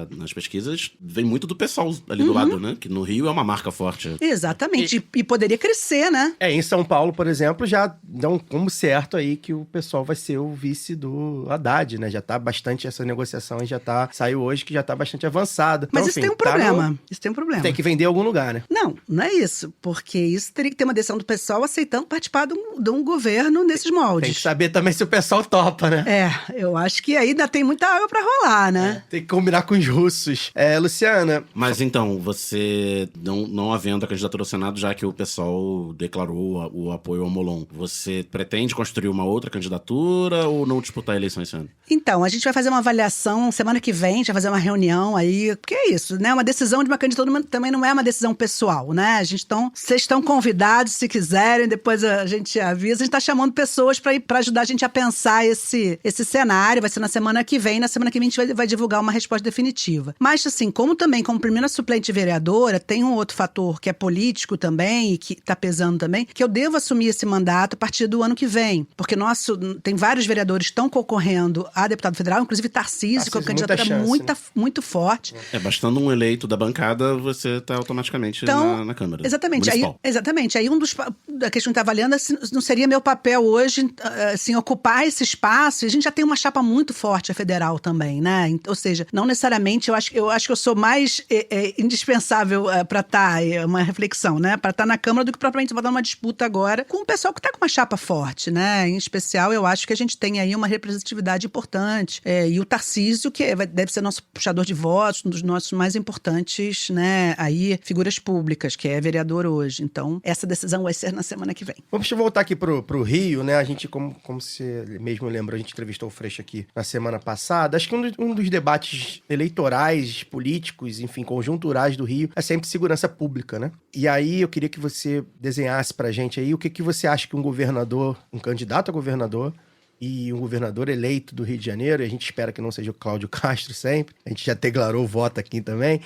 nas pesquisas vem muito do pessoal ali do lado, né? Que no Rio é uma marca forte. Exatamente. E poderia crescer, né? Em São Paulo, por exemplo, já dão como certo aí que o pessoal vai ser o vice do Haddad, né? Já tá bastante, essa negociação aí saiu hoje, que já tá bastante avançada. Mas então, isso enfim, tem um problema. Isso tem um problema. Tem que vender em algum lugar, né? Não é isso. Porque isso teria que ter uma decisão do pessoal aceitando participar de um governo nesses moldes. Tem que saber também se o pessoal topa, né? Eu acho que ainda tem muita água pra rolar, né? Tem que combinar com os russos. Luciana... Mas então, você, não havendo a candidatura ao Senado, já que o pessoal declarou o apoio ao Molon, você pretende construir uma outra candidatura ou não disputar a eleição esse ano? Então, a gente vai fazer uma avaliação semana que vem, a gente vai fazer uma reunião aí, porque é isso, né? Uma decisão de uma candidatura também não é uma decisão pessoal, né? Vocês estão convidados, se quiserem, depois a gente avisa. A gente tá chamando pessoas para ajudar a gente a pensar esse cenário. Vai ser na semana que vem. Na semana que vem a gente vai divulgar uma resposta definitiva. Mas, assim, como primeira suplente vereadora, tem um outro fator que é político também e que tá pesando também, que eu devo assumir esse mandato a partir do ano que vem. Porque tem vários vereadores que estão concorrendo a deputado federal, inclusive Tarcísio, com a candidatura muito forte. Bastando um eleito da bancada, você tá automaticamente na Câmara. Exatamente. Aí a questão que tá avaliando não seria meu papel hoje, assim, ocupar esse espaço. A gente já tem uma chapa muito forte, a federal também, né? Ou seja, não necessariamente, eu acho que eu sou mais indispensável para estar, uma reflexão, né? Para estar na Câmara do que propriamente votar numa disputa agora com o pessoal que está com uma chapa forte, né? Em especial, eu acho que a gente tem aí uma representatividade importante. E o Tarcísio, que deve ser nosso puxador de votos, um dos nossos mais importantes, né? Aí, figuras públicas, que é vereador hoje. Então, essa decisão vai ser na semana que vem. Vamos voltar aqui pro Rio, né? A gente, como você mesmo lembra, a gente entrevistou o Freixo aqui na semana passada. Acho que um dos debates eleitorais, políticos, enfim, conjunturais do Rio é sempre segurança pública, né? E aí eu queria que você desenhasse pra gente aí o que você acha que um governador, um candidato a governador e um governador eleito do Rio de Janeiro, e a gente espera que não seja o Cláudio Castro sempre, a gente já declarou o voto aqui também,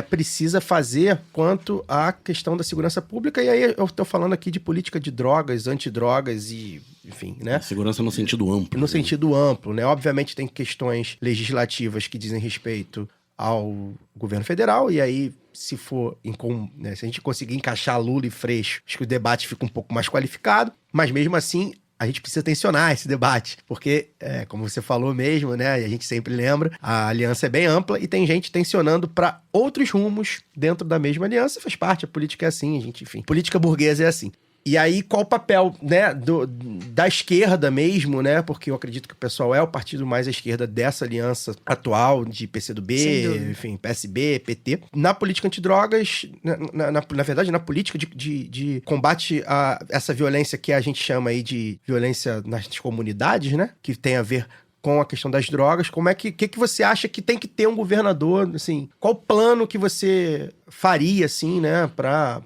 precisa fazer quanto à questão da segurança pública, e aí eu estou falando aqui de política de drogas, antidrogas e, enfim, né? Segurança no sentido amplo. No sentido amplo, né? Obviamente tem questões legislativas que dizem respeito ao governo federal, e aí se for, né, se a gente conseguir encaixar Lula e Freixo, acho que o debate fica um pouco mais qualificado, mas mesmo assim a gente precisa tensionar esse debate, porque, como você falou mesmo, né, e a gente sempre lembra, a aliança é bem ampla e tem gente tensionando para outros rumos dentro da mesma aliança, faz parte, a política é assim, a gente, enfim, política burguesa é assim. E aí, qual o papel, né, da esquerda mesmo, né? Porque eu acredito que o PSOL é o partido mais à esquerda dessa aliança atual de PCdoB, enfim, PSB, PT. Na política antidrogas, na verdade, na política de combate a essa violência que a gente chama aí de violência nas comunidades, né? Que tem a ver com a questão das drogas, como é que você acha que tem que ter um governador, assim, qual o plano que você faria, assim, né, pra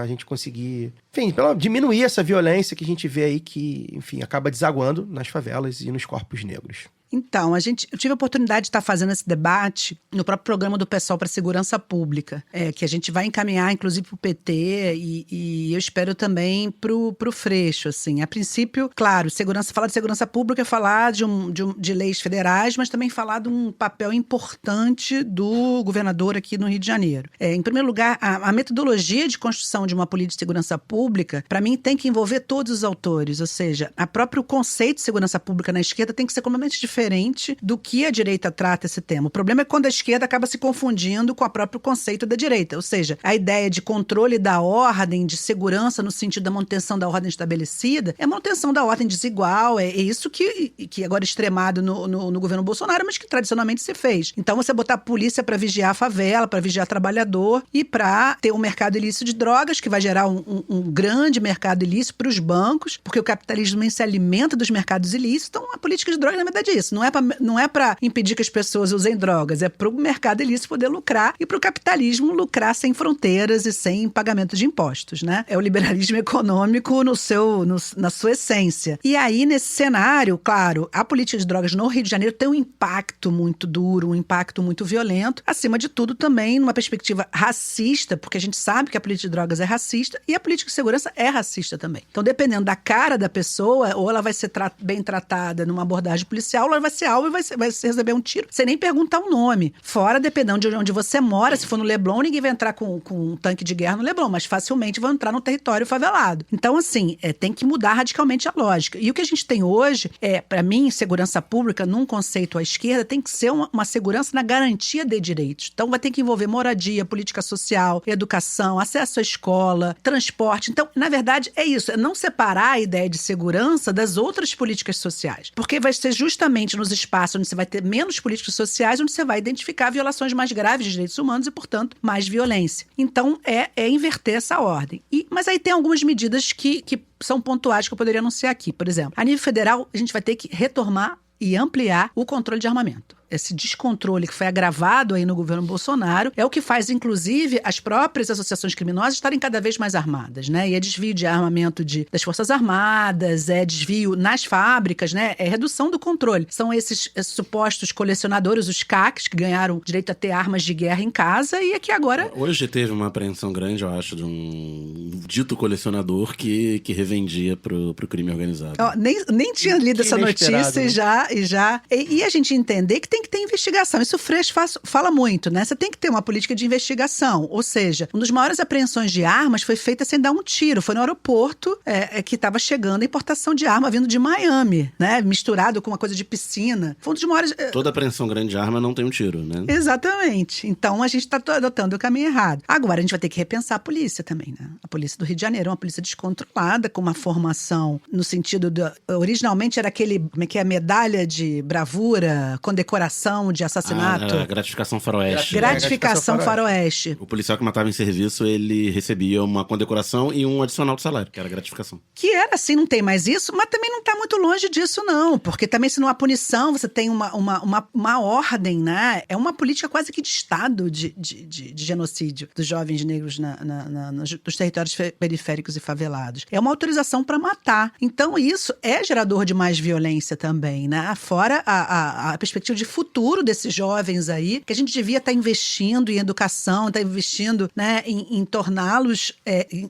a gente conseguir, enfim, diminuir essa violência que a gente vê aí que, enfim, acaba desaguando nas favelas e nos corpos negros? Então, eu tive a oportunidade de estar fazendo esse debate no próprio programa do PSOL para Segurança Pública, que a gente vai encaminhar, inclusive, para o PT e eu espero também para o Freixo, assim. A princípio, claro, falar de segurança pública é falar de leis federais, mas também falar de um papel importante do governador aqui no Rio de Janeiro. Em primeiro lugar, a metodologia de construção de uma política de segurança pública, para mim, tem que envolver todos os autores, ou seja, o próprio conceito de segurança pública na esquerda tem que ser completamente diferente do que a direita trata esse tema. O problema é quando a esquerda acaba se confundindo com o próprio conceito da direita, ou seja, a ideia de controle da ordem, de segurança no sentido da manutenção da ordem estabelecida, é a manutenção da ordem desigual, é isso que agora é extremado no governo Bolsonaro, mas que tradicionalmente se fez. Então você botar a polícia para vigiar a favela, para vigiar trabalhador e para ter um mercado ilícito de drogas, que vai gerar um grande mercado ilícito para os bancos, porque o capitalismo se alimenta dos mercados ilícitos, então a política de drogas, na verdade, é isso. Não é para impedir que as pessoas usem drogas, é para o mercado ilícito poder lucrar e para o capitalismo lucrar sem fronteiras e sem pagamento de impostos, né? É o liberalismo econômico na sua essência. E aí, nesse cenário, claro, a política de drogas no Rio de Janeiro tem um impacto muito duro, um impacto muito violento, acima de tudo também numa perspectiva racista, porque a gente sabe que a política de drogas é racista e a política de segurança é racista também. Então, dependendo da cara da pessoa, ou ela vai ser bem tratada numa abordagem policial, ou ela vai ser alvo e vai receber um tiro sem nem perguntar o nome. Fora, dependendo de onde você mora, se for no Leblon, ninguém vai entrar com um tanque de guerra no Leblon, mas facilmente vão entrar no território favelado. Então, assim, tem que mudar radicalmente a lógica. E o que a gente tem hoje para mim, segurança pública, num conceito à esquerda, tem que ser uma segurança na garantia de direitos. Então, vai ter que envolver moradia, política social, educação, acesso à escola, transporte. Então, na verdade, é isso. É não separar a ideia de segurança das outras políticas sociais. Porque vai ser justamente nos espaços onde você vai ter menos políticas sociais, onde você vai identificar violações mais graves de direitos humanos e, portanto, mais violência. Então, é inverter essa ordem. Mas aí tem algumas medidas que são pontuais que eu poderia anunciar aqui. Por exemplo, a nível federal, a gente vai ter que retomar e ampliar o controle de armamento. Esse descontrole que foi agravado aí no governo Bolsonaro é o que faz, inclusive, as próprias associações criminosas estarem cada vez mais armadas, né? E é desvio de armamento das Forças Armadas, é desvio nas fábricas, né? É redução do controle. São esses supostos colecionadores, os CACs, que ganharam direito a ter armas de guerra em casa e aqui agora... Hoje teve uma apreensão grande, eu acho, de um dito colecionador que revendia pro crime organizado. Nem tinha lido essa notícia e a gente entender que tem tem que ter investigação. Isso o Freixo fala muito, né? Você tem que ter uma política de investigação. Ou seja, uma das maiores apreensões de armas foi feita sem dar um tiro. Foi no aeroporto que estava chegando a importação de arma vindo de Miami, né? Misturado com uma coisa de piscina. Foi um dos maiores... Toda apreensão grande de arma não tem um tiro, né? Exatamente. Então, a gente está adotando o caminho errado. Agora, a gente vai ter que repensar a polícia também, né? A polícia do Rio de Janeiro é uma polícia descontrolada, com uma formação no sentido originalmente era aquele, como é que é, medalha de bravura, condecoração de assassinato. Gratificação faroeste. Gratificação faroeste. O policial que matava em serviço, ele recebia uma condecoração e um adicional de salário, que era gratificação. Que era assim, não tem mais isso, mas também não está muito longe disso, não. Porque também se não há punição, você tem uma ordem, né? É uma política quase que de Estado de genocídio dos jovens negros nos territórios periféricos e favelados. É uma autorização para matar. Então isso é gerador de mais violência também, né? Fora a perspectiva de futuro desses jovens aí, que a gente devia estar investindo em educação, estar investindo, né, em torná-los,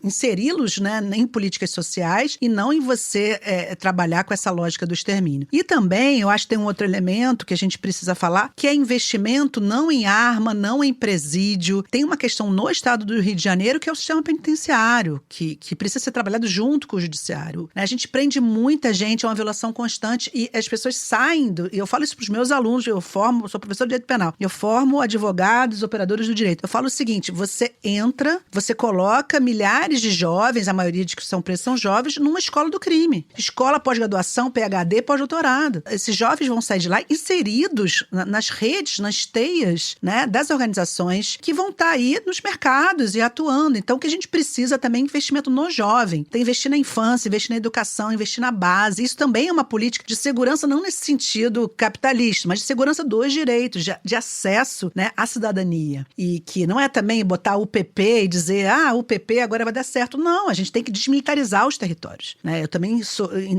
inseri-los, né, em políticas sociais e não em você trabalhar com essa lógica do extermínio. E também, eu acho que tem um outro elemento que a gente precisa falar, que é investimento não em arma, não em presídio. Tem uma questão no estado do Rio de Janeiro que é o sistema penitenciário, que precisa ser trabalhado junto com o judiciário. A gente prende muita gente, é uma violação constante e as pessoas saem e eu falo isso para os meus alunos, eu sou professor de direito penal, eu formo advogados, operadores do direito. Eu falo o seguinte, você entra, você coloca milhares de jovens, a maioria de que são presos são jovens, numa escola do crime. Escola, pós-graduação, PhD, pós-doutorado. Esses jovens vão sair de lá inseridos nas redes, nas teias, né, das organizações que vão estar aí nos mercados e atuando. Então, o que a gente precisa também é investimento no jovem. Tem investir na infância, investir na educação, investir na base. Isso também é uma política de segurança, não nesse sentido capitalista, mas de segurança dos direitos, de acesso, né, à cidadania. E que não é também botar o UPP e dizer, o UPP agora vai dar certo. Não, a gente tem que desmilitarizar os territórios, né? Eu também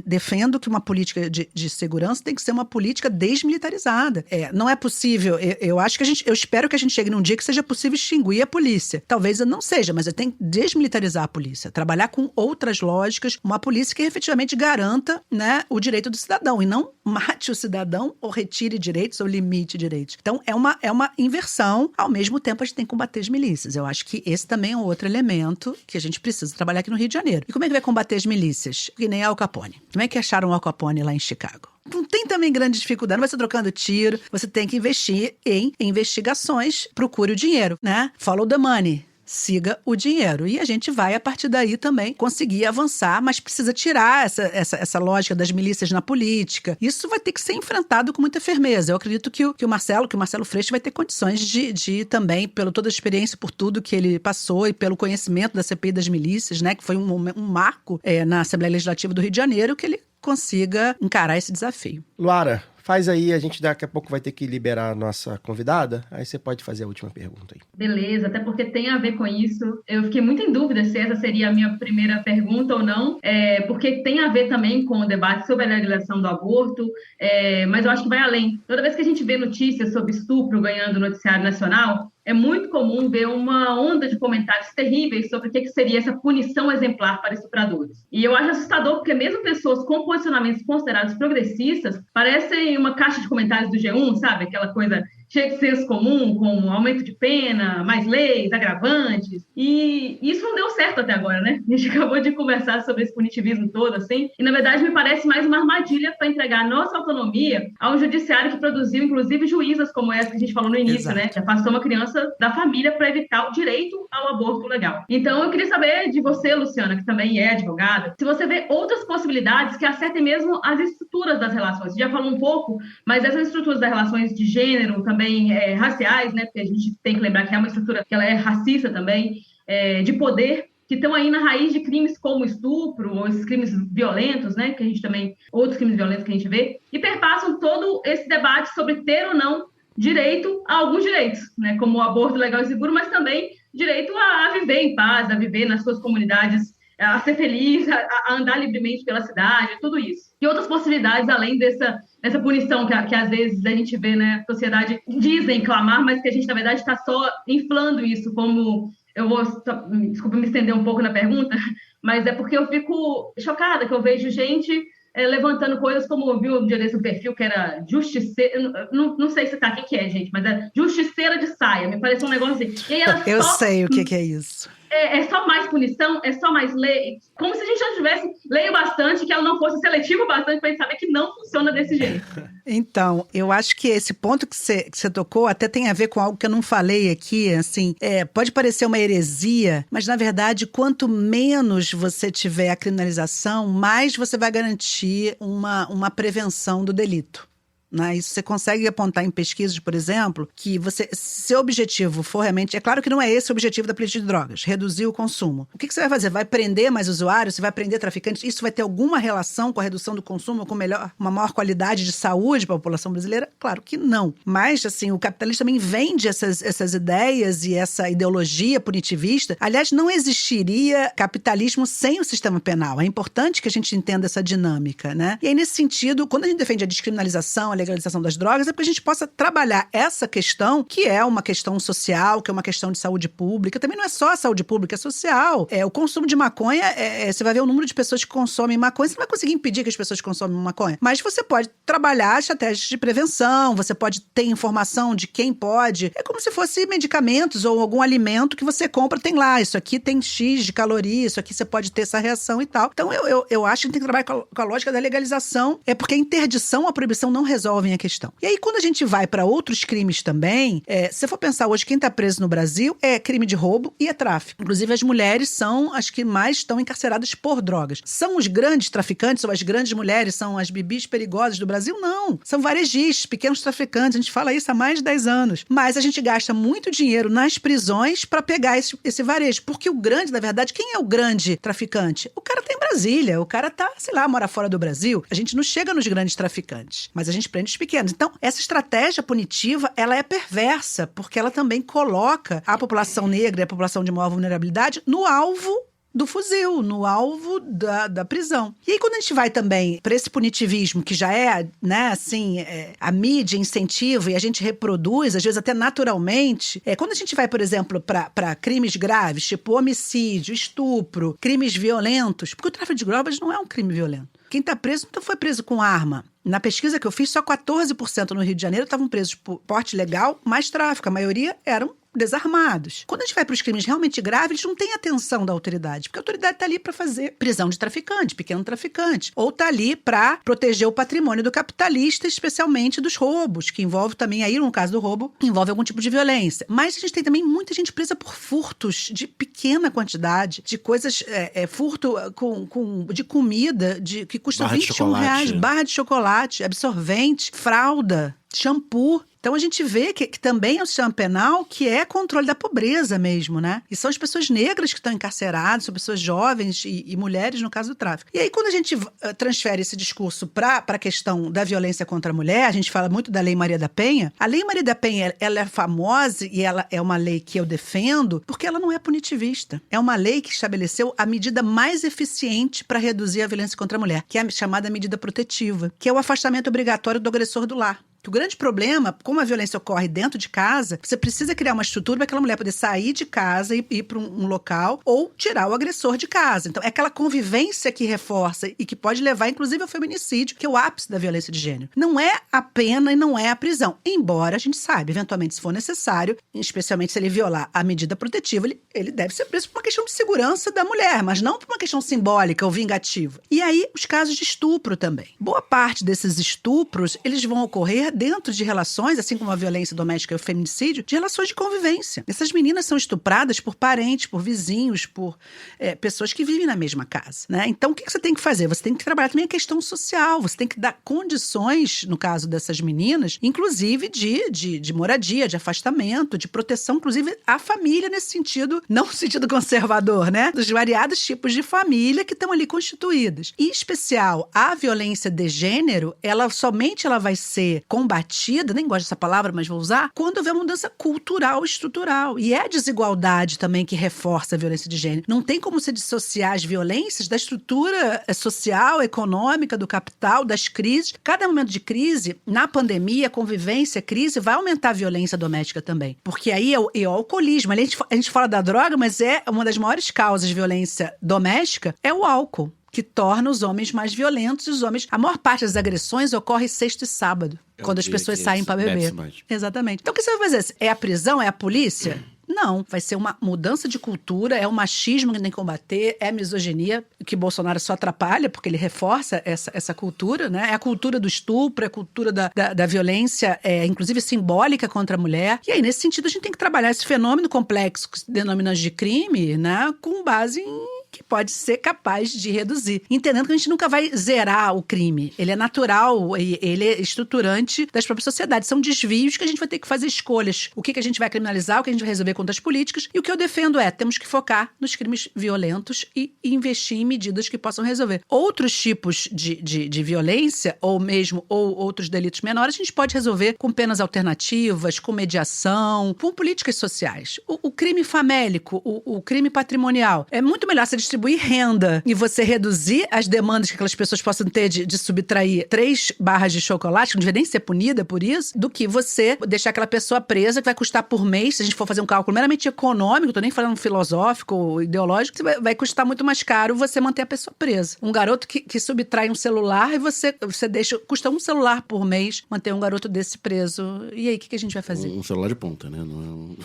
defendo que uma política de segurança tem que ser uma política desmilitarizada. Não é possível, eu espero que a gente chegue num dia que seja possível extinguir a polícia. Talvez não seja, mas eu tenho que desmilitarizar a polícia, trabalhar com outras lógicas, uma polícia que efetivamente garanta, né, o direito do cidadão e não mate o cidadão ou retire direitos ou limite direitos. Então, é uma inversão. Ao mesmo tempo, a gente tem que combater as milícias. Eu acho que esse também é um outro elemento que a gente precisa trabalhar aqui no Rio de Janeiro. E como é que vai combater as milícias? Que nem Al Capone. Como é que acharam o Al Capone lá em Chicago? Não tem também grande dificuldade, não vai ser trocando tiro. Você tem que investir em investigações, procure o dinheiro, né? Follow the money. Siga o dinheiro. E a gente vai, a partir daí, também conseguir avançar, mas precisa tirar essa lógica das milícias na política. Isso vai ter que ser enfrentado com muita firmeza. Eu acredito que o Marcelo Freixo vai ter condições de também, pela toda a experiência, por tudo que ele passou e pelo conhecimento da CPI das milícias, né, que foi um marco na Assembleia Legislativa do Rio de Janeiro, que ele consiga encarar esse desafio. Luara, faz aí, a gente daqui a pouco vai ter que liberar a nossa convidada, aí você pode fazer a última pergunta aí. Beleza, até porque tem a ver com isso. Eu fiquei muito em dúvida se essa seria a minha primeira pergunta ou não, porque tem a ver também com o debate sobre a legalização do aborto, mas eu acho que vai além. Toda vez que a gente vê notícias sobre estupro ganhando noticiário nacional, é muito comum ver uma onda de comentários terríveis sobre o que seria essa punição exemplar para estupradores. E eu acho assustador, porque mesmo pessoas com posicionamentos considerados progressistas parecem uma caixa de comentários do G1, sabe? Aquela coisa cheia de senso comum, como aumento de pena, mais leis, agravantes. E isso não deu certo até agora, né? A gente acabou de conversar sobre esse punitivismo todo, assim. E, na verdade, me parece mais uma armadilha para entregar a nossa autonomia ao judiciário que produziu, inclusive, juízas como essa que a gente falou no início, né? Que afastou uma criança da família para evitar o direito ao aborto legal. Então, eu queria saber de você, Luciana, que também é advogada, se você vê outras possibilidades que acertem mesmo as estruturas das relações. Você já falou um pouco, mas essas estruturas das relações de gênero, também raciais, né? Porque a gente tem que lembrar que é uma estrutura que ela é racista também, de poder, que estão aí na raiz de crimes como estupro, ou esses crimes violentos, né? Que a gente também, outros crimes violentos que a gente vê, e perpassam todo esse debate sobre ter ou não direito a alguns direitos, né? Como o aborto legal e seguro, mas também direito a viver em paz, a viver nas suas comunidades, a ser feliz, a andar livremente pela cidade, tudo isso. E outras possibilidades, além dessa punição que às vezes a gente vê, né, a sociedade dizem clamar, mas que a gente, na verdade, está só inflando isso, como... Desculpa me estender um pouco na pergunta, mas é porque eu fico chocada que eu vejo gente levantando coisas como eu vi um dia desse um perfil que era justiceira, não sei citar o que é, gente, mas é justiceira de saia, me parece um negócio assim. E aí ela eu sei o que é isso. É só mais punição, é só mais lei, como se a gente já tivesse lei bastante, que ela não fosse seletiva bastante para a gente saber que não funciona desse jeito. Então, eu acho que esse ponto que você tocou até tem a ver com algo que eu não falei aqui, assim, pode parecer uma heresia, mas na verdade, quanto menos você tiver a criminalização, mais você vai garantir uma prevenção do delito. Né? Isso você consegue apontar em pesquisas, por exemplo, que se o objetivo for realmente... É claro que não é esse o objetivo da política de drogas, reduzir o consumo. O que você vai fazer? Vai prender mais usuários? Você vai prender traficantes? Isso vai ter alguma relação com a redução do consumo, com uma maior qualidade de saúde para a população brasileira? Claro que não. Mas, assim, o capitalismo também vende essas ideias e essa ideologia punitivista. Aliás, não existiria capitalismo sem o sistema penal. É importante que a gente entenda essa dinâmica, né? E aí, nesse sentido, quando a gente defende a descriminalização, a legalização das drogas, é para a gente possa trabalhar essa questão, que é uma questão social, que é uma questão de saúde pública. Também não é só a saúde pública, é social. O consumo de maconha, você vai ver o número de pessoas que consomem maconha, você não vai conseguir impedir que as pessoas consomem maconha. Mas você pode trabalhar estratégias de prevenção, você pode ter informação de quem pode. É como se fosse medicamentos ou algum alimento que você compra, tem lá, isso aqui tem X de caloria, isso aqui você pode ter essa reação e tal. Então, eu acho que tem que trabalhar com a lógica da legalização, porque a interdição, a proibição não resolvem a questão. E aí, quando a gente vai para outros crimes também, se você for pensar hoje, quem está preso no Brasil é crime de roubo e é tráfico. Inclusive, as mulheres são as que mais estão encarceradas por drogas. São os grandes traficantes ou as grandes mulheres, são as bibis perigosas do Brasil? Não. São varejistas, pequenos traficantes. A gente fala isso há mais de 10 anos. Mas a gente gasta muito dinheiro nas prisões para pegar esse varejo. Porque o grande, na verdade, quem é o grande traficante? O cara tá em Brasília, o cara tá, sei lá, mora fora do Brasil. A gente não chega nos grandes traficantes, mas a gente prende os pequenos. Então, essa estratégia punitiva, ela é perversa, porque ela também coloca a população negra e a população de maior vulnerabilidade no alvo do fuzil, no alvo da prisão. E aí, quando a gente vai também para esse punitivismo, que já é, né, assim, a mídia incentiva e a gente reproduz, às vezes até naturalmente, quando a gente vai, por exemplo, para crimes graves, tipo homicídio, estupro, crimes violentos, porque o tráfico de drogas não é um crime violento. Quem está preso não foi preso com arma. Na pesquisa que eu fiz, só 14% no Rio de Janeiro estavam presos por porte legal, mais tráfico. A maioria eram desarmados. Quando a gente vai para os crimes realmente graves, eles não têm atenção da autoridade, porque a autoridade está ali para fazer prisão de traficante, pequeno traficante, ou está ali para proteger o patrimônio do capitalista, especialmente dos roubos, que envolve também, aí no caso do roubo, envolve algum tipo de violência. Mas a gente tem também muita gente presa por furtos de pequena quantidade, de coisas, furto de comida, que custa R$21, barra de chocolate, absorvente, fralda, shampoo. Então, a gente vê que também é o sistema penal que é controle da pobreza mesmo, né? E são as pessoas negras que estão encarceradas, são pessoas jovens e mulheres, no caso do tráfico. E aí, quando a gente transfere esse discurso para a questão da violência contra a mulher, a gente fala muito da Lei Maria da Penha. A Lei Maria da Penha, ela é famosa e ela é uma lei que eu defendo porque ela não é punitivista. É uma lei que estabeleceu a medida mais eficiente para reduzir a violência contra a mulher, que é a chamada medida protetiva, que é o afastamento obrigatório do agressor do lar. O grande problema, como a violência ocorre dentro de casa, você precisa criar uma estrutura para aquela mulher poder sair de casa e ir para um local ou tirar o agressor de casa. Então, é aquela convivência que reforça e que pode levar, inclusive, ao feminicídio, que é o ápice da violência de gênero. Não é a pena e não é a prisão. Embora a gente saiba, eventualmente, se for necessário, especialmente se ele violar a medida protetiva, ele deve ser preso por uma questão de segurança da mulher, mas não por uma questão simbólica ou vingativa. E aí, os casos de estupro também. Boa parte desses estupros, eles vão ocorrer dentro de relações, assim como a violência doméstica e o feminicídio, de relações de convivência. Essas meninas são estupradas por parentes, por vizinhos, por pessoas que vivem na mesma casa, né? Então, o que você tem que fazer? Você tem que trabalhar também a questão social, você tem que dar condições, no caso dessas meninas, inclusive de moradia, de afastamento, de proteção, inclusive à família nesse sentido, não no sentido conservador, né? Dos variados tipos de família que estão ali constituídas. Em especial, a violência de gênero, ela vai ser combatida, nem gosto dessa palavra, mas vou usar, quando houver mudança cultural e estrutural. E é a desigualdade também que reforça a violência de gênero. Não tem como se dissociar as violências da estrutura social, econômica, do capital, das crises. Cada momento de crise, na pandemia, convivência, crise, vai aumentar a violência doméstica também. Porque aí é o alcoolismo. A gente fala da droga, mas uma das maiores causas de violência doméstica é o álcool, que torna os homens mais violentos. E os homens, a maior parte das agressões ocorre sexta e sábado, quando as pessoas saem para beber. Exatamente. Então o que você vai fazer? É a prisão? É a polícia? Não, vai ser uma mudança de cultura, é o machismo que tem que combater, é a misoginia, que Bolsonaro só atrapalha, porque ele reforça essa cultura, né? É a cultura do estupro, é a cultura da violência, inclusive simbólica contra a mulher. E aí, nesse sentido, a gente tem que trabalhar esse fenômeno complexo que denominamos de crime, né? Com base em que pode ser capaz de reduzir. Entendendo que a gente nunca vai zerar o crime. Ele é natural, ele é estruturante das próprias sociedades. São desvios que a gente vai ter que fazer escolhas. O que a gente vai criminalizar, o que a gente vai resolver contra as políticas. E o que eu defendo temos que focar nos crimes violentos e investir em medidas que possam resolver. Outros tipos de violência, ou outros delitos menores, a gente pode resolver com penas alternativas, com mediação, com políticas sociais. O crime famélico, o crime patrimonial, é muito melhor você distribuir renda e você reduzir as demandas que aquelas pessoas possam ter de subtrair 3 barras de chocolate, que não devia nem ser punida por isso, do que você deixar aquela pessoa presa, que vai custar por mês, se a gente for fazer um cálculo meramente econômico, tô nem falando filosófico ou ideológico, vai custar muito mais caro você manter a pessoa presa. Um garoto que subtrai um celular e você custa um celular por mês manter um garoto desse preso. E aí, o que a gente vai fazer? Um celular de ponta, né? Não é um...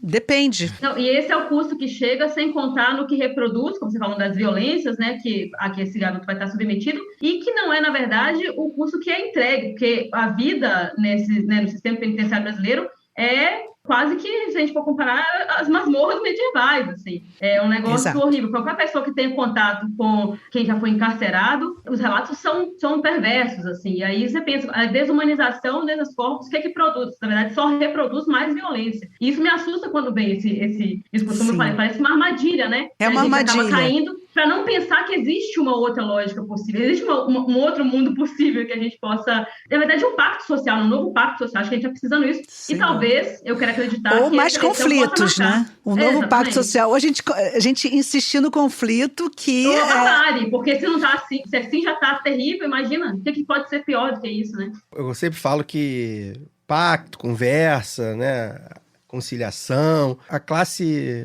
Depende. Não, e esse é o custo que chega sem contar no que reproduz, como você falou, das violências, né, a que esse garoto vai estar submetido, e que não é, na verdade, o custo que é entregue, porque a vida no sistema penitenciário brasileiro é quase que, se a gente for comparar, as masmorras medievais, assim. É um negócio horrível. Qualquer pessoa que tenha contato com quem já foi encarcerado, os relatos são perversos, assim. E aí você pensa, a desumanização desses corpos, o que produz? Na verdade, só reproduz mais violência. E isso me assusta quando vem esse discurso, como eu falei, parece uma armadilha, né? É uma armadilha. Acaba caindo para não pensar que existe uma outra lógica possível, existe um outro mundo possível que a gente possa... Na verdade, um pacto social, um novo pacto social. Acho que a gente está precisando disso. Sim, e talvez, eu quero acreditar... Ou mais conflitos, né? Um novo pacto social. Ou a gente insistir no conflito que... Ou barbárie, porque se não tá assim, se assim já tá terrível, imagina, o que pode ser pior do que isso, né? Eu sempre falo que pacto, conversa, né? Conciliação, a classe